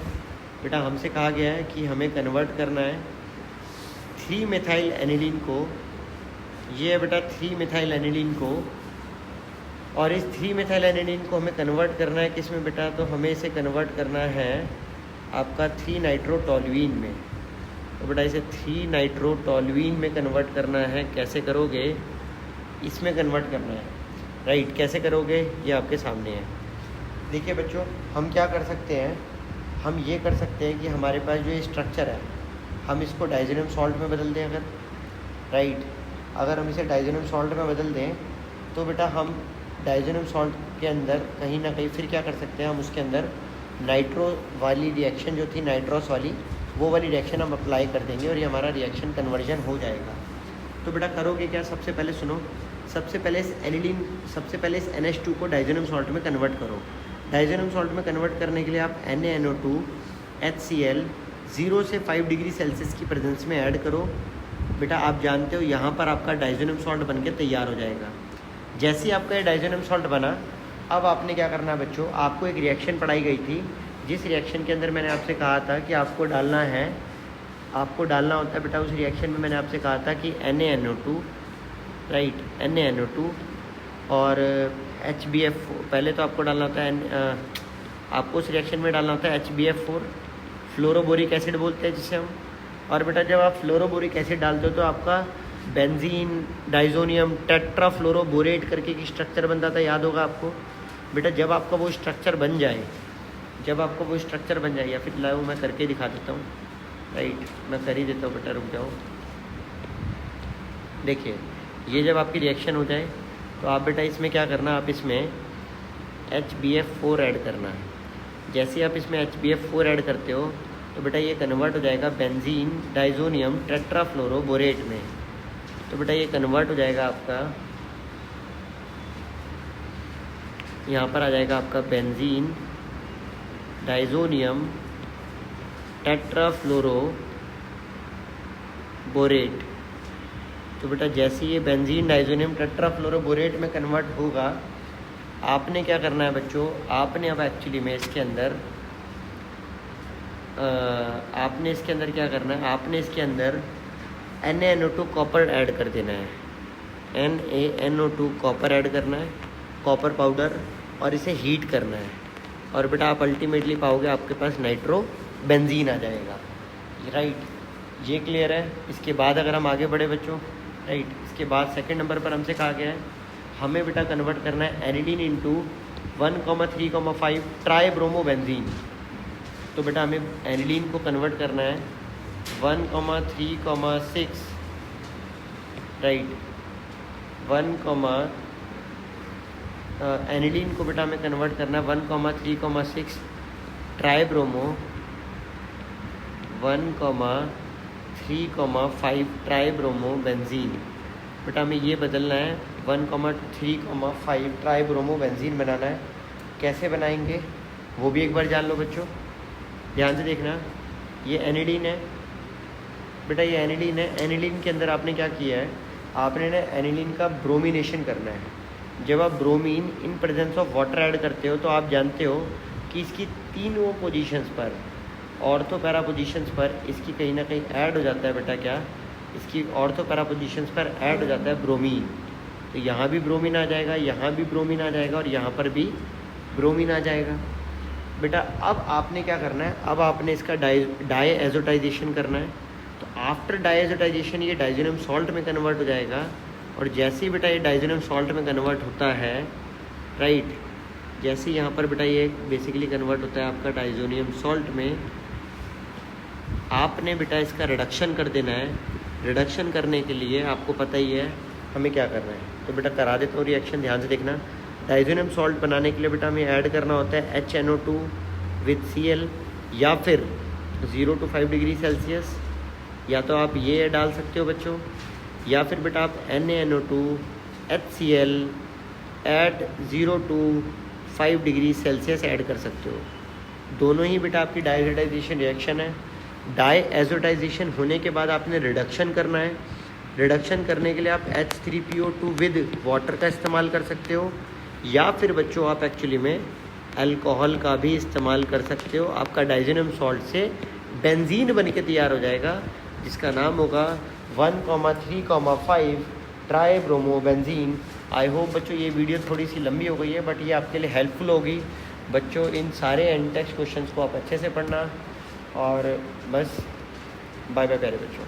बेटा, हमसे कहा गया है कि हमें कन्वर्ट करना है 3 मेथाइल एनिलीन को, ये है बेटा 3 मेथाइल एनिलीन को, और इस 3 मेथाइल एनिलीन को हमें कन्वर्ट करना है किस में बेटा, तो हमें इसे कन्वर्ट करना है आपका 3 नाइट्रोटोलुईन में। तो बेटा इसे 3 नाइट्रोटोलुईन में कन्वर्ट करना है। कैसे करोगे, इसमें कन्वर्ट करना है, राइट। कैसे करोगे ये आपके सामने है। देखिए बच्चों हम क्या कर सकते हैं, हम ये कर सकते हैं कि हमारे पास जो ये स्ट्रक्चर है हम इसको डाइज़ोनियम सॉल्ट में बदल दें अगर, राइट। अगर हम इसे डाइज़ोनियम सॉल्ट में बदल दें तो बेटा हम डाइज़ोनियम सॉल्ट के अंदर कहीं ना कहीं फिर क्या कर सकते हैं, हम उसके अंदर नाइट्रो वाली रिएक्शन जो थी नाइट्रोस वाली, वो वाली रिएक्शन हम अप्लाई कर देंगे और ये हमारा रिएक्शन कन्वर्जन हो जाएगा। तो बेटा करोगे क्या, सबसे पहले सुनो, सबसे पहले इस एनिलीन, सबसे पहले इस NH2 को डाइज़ोनियम सॉल्ट में कन्वर्ट करो। डाइज़ोनियम सॉल्ट में कन्वर्ट करने के लिए आप NaNO2 HCl 0 से 5 डिग्री सेल्सियस की प्रेजेंस में ऐड करो। बेटा आप जानते हो यहाँ पर आपका डाइज़ोनियम सॉल्ट बन के तैयार हो जाएगा। जैसे ही आपका ये डाइज़ोनियम सॉल्ट बना, अब आपने क्या करना है बच्चों, आपको एक रिएक्शन पढ़ाई गई थी, जिस रिएक्शन के अंदर मैंने आपसे कहा था कि आपको डालना है, आपको डालना होता है बेटा, उस रिएक्शन में मैंने आपसे कहा था कि NaNO2 राइट, NaNO2 और HbF। पहले तो आपको डालना होता है आपको उस रिएक्शन में डालना होता है HbF4, फ्लोरोबोरिक एसिड बोलते हैं जिसे हम। और बेटा जब आप फ्लोरोबोरिक एसिड डालते हो तो आपका बेंजीन डाइजोनियम टेट्राफ्लोरोबोरेट करके की स्ट्रक्चर बनता था, याद होगा आपको। बेटा जब आपका वो स्ट्रक्चर बन जाए, या फिर लाओ मैं करके दिखा देता हूँ, राइट, मैं कर ही देता हूँ बेटा, रुक जाओ। देखिए ये जब आपकी रिएक्शन हो जाए तो आप बेटा इसमें क्या करना, आप इसमें HbF4 ऐड करना है। जैसे ही आप इसमें HbF4 ऐड करते हो तो बेटा ये कन्वर्ट हो जाएगा बेंजीन डाइजोनियम टेट्राफ्लोरोबोरेट में। तो बेटा ये कन्वर्ट हो जाएगा आपका, यहाँ पर आ जाएगा आपका बेंजीन डाइजोनियम टेट्राफ्लोरोबोरेट। तो बेटा जैसे ये बेंजीन डाइजोनियम टेट्राफ्लोरोबोरेट में कन्वर्ट होगा, आपने क्या करना है बच्चों, आपने अब एक्चुअली में इसके अंदर क्या करना है, आपने इसके अंदर NaNO2 कॉपर ऐड कर देना है, NaNO2 कॉपर ऐड करना है, कॉपर पाउडर, और इसे हीट करना है। और बेटा आप अल्टीमेटली पाओगे आपके पास नाइट्रो बेंजीन आ जाएगा, राइट। ये क्लियर है। इसके बाद अगर हम आगे बढ़े बच्चों, राइट, इसके बाद सेकंड नंबर पर हमसे कहा गया है हमें बेटा कन्वर्ट करना है एनिलीन इंटू 1,3,5 ट्राइब्रोमोबेंजीन। तो बेटा हमें एनिलीन को कन्वर्ट करना है 1,3,6, राइट, एनिलीन को बेटा हमें कन्वर्ट करना है 1,3,6 ट्राइब्रोमो 1,3,5 ट्राइब्रोमोबेंजीन। बेटा हमें ये बदलना है 1,3,5 ट्राइब्रोमोबेंजीन बनाना है। कैसे बनाएंगे वो भी एक बार जान लो बच्चों, ध्यान से देखना। ये एनिलीन है बेटा, ये एनिलीन है। एनिलीन के अंदर आपने क्या किया है, आपने ना एनिलीन का ब्रोमिनेशन करना है। जब आप bromine in presence of water add करते हो तो आप जानते हो कि इसकी तीनों पोजीशंस पर, ऑर्थो पैरा पोजीशंस पर इसकी कहीं ना कहीं ऐड हो जाता है बेटा, क्या इसकी ऑर्थो पैरा पोजीशंस पर ऐड हो जाता है ब्रोमीन। तो यहाँ भी ब्रोमीन आ जाएगा, यहाँ भी ब्रोमीन आ जाएगा, और यहाँ पर भी ब्रोमीन आ जाएगा। बेटा अब आपने क्या करना है, अब आपने इसका डाई एजोटाइजेशन करना है। तो आफ्टर डाई एजोटाइजेशन ये डाइजोनियम सॉल्ट में कन्वर्ट हो जाएगा। और जैसे ही बेटा ये डाइजोनियम सॉल्ट में कन्वर्ट होता है, राइट, जैसे यहाँ पर बेटा ये बेसिकली कन्वर्ट होता है आपका डाइजोनियम सॉल्ट में, आपने बेटा इसका रिडक्शन कर देना है। रिडक्शन करने के लिए आपको पता ही है हमें क्या करना है। तो बेटा करा देता हूँ रिएक्शन, ध्यान से देखना। डाइजोनियम सॉल्ट बनाने के लिए बेटा हमें ऐड करना होता है HNO2 विद Cl, या फिर 0 to 5 डिग्री सेल्सियस, या तो आप ये डाल सकते हो बच्चों, या फिर बेटा आप NaNO2 HCl at 0 to 5 degree Celsius add कर सकते हो। दोनों ही बेटा आपकी डाइएजोटाइजेशन रिएक्शन है। डाइएजोटाइजेशन होने के बाद आपने रिडक्शन करना है। रिडक्शन करने के लिए आप H3PO2 विद वाटर का इस्तेमाल कर सकते हो, या फिर बच्चों आप एक्चुअली में अल्कोहल का भी इस्तेमाल कर सकते हो। आपका डाइजोनियम सॉल्ट से बेंजीन बन के तैयार हो जाएगा, जिसका नाम होगा 1,3,5 ट्राइब्रोमोबेंजीन। आई होप बच्चों ये वीडियो थोड़ी सी लंबी हो गई है, बट ये आपके लिए हेल्पफुल होगी। बच्चों इन सारे एंड टेक्स्ट क्वेश्चंस को आप अच्छे से पढ़ना, और बस बाय बाय प्यारे बच्चों।